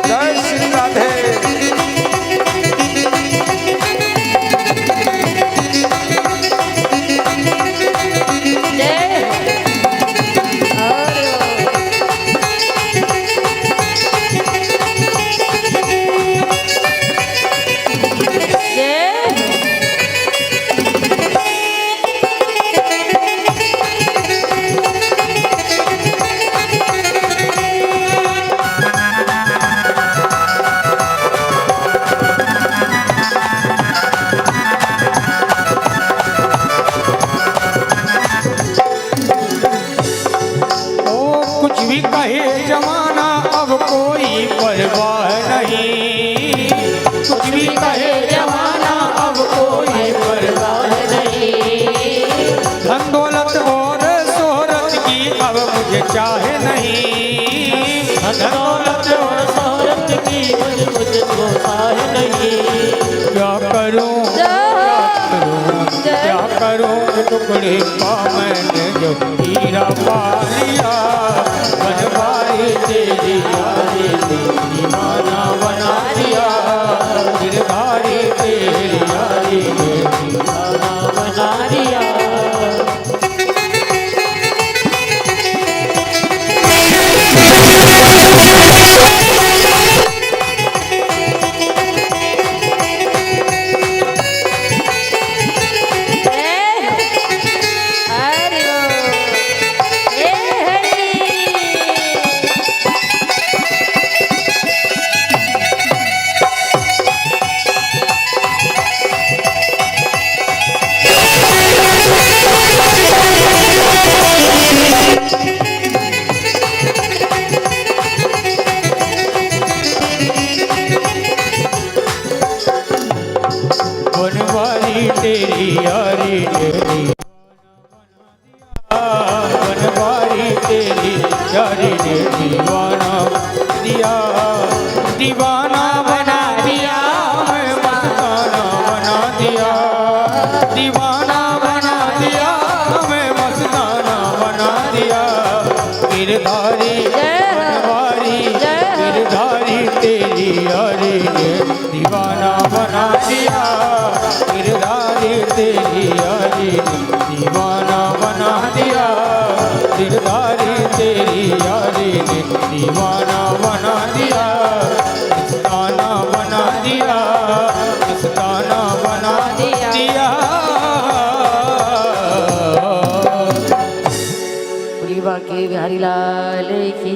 जय श्री राधे। कुछ भी कहे जमाना अब कोई परवाह नहीं, कुछ भी कहे जमाना अब कोई परवाह नहीं, धन दौलत और शोहरत की अब मुझे चाहे नहीं, धन दौलत और शोहरत की मुझको चाहे नहीं, क्या करूं क्या करूं टुकड़े का मैंने जो हीरा पा लिया, बनवारी तेरी यारी ने दीवाना बना दिया, गिरधारी तेरी यारी ने दीवाना बना दिया। बनवारी तेरी यारी ने बनवारी तेरी यारी ने दीवाना दिया, दीवाना बना दिया, मैं मस्ताना बना दिया, दीवाना बना दिया, मैं मस्ताना बना दिया, गिरधारी बनवारी गिरधारी तेरी यारी ने दीवाना बना दिया, गिरधारी तेरी यारी ने दीवाना बना दिया, गिरधारी तेरी यारी ने दीवाना बना दिया, मस्ताना बना दिया, मस्ताना बना दिया। के बिहारी लाल की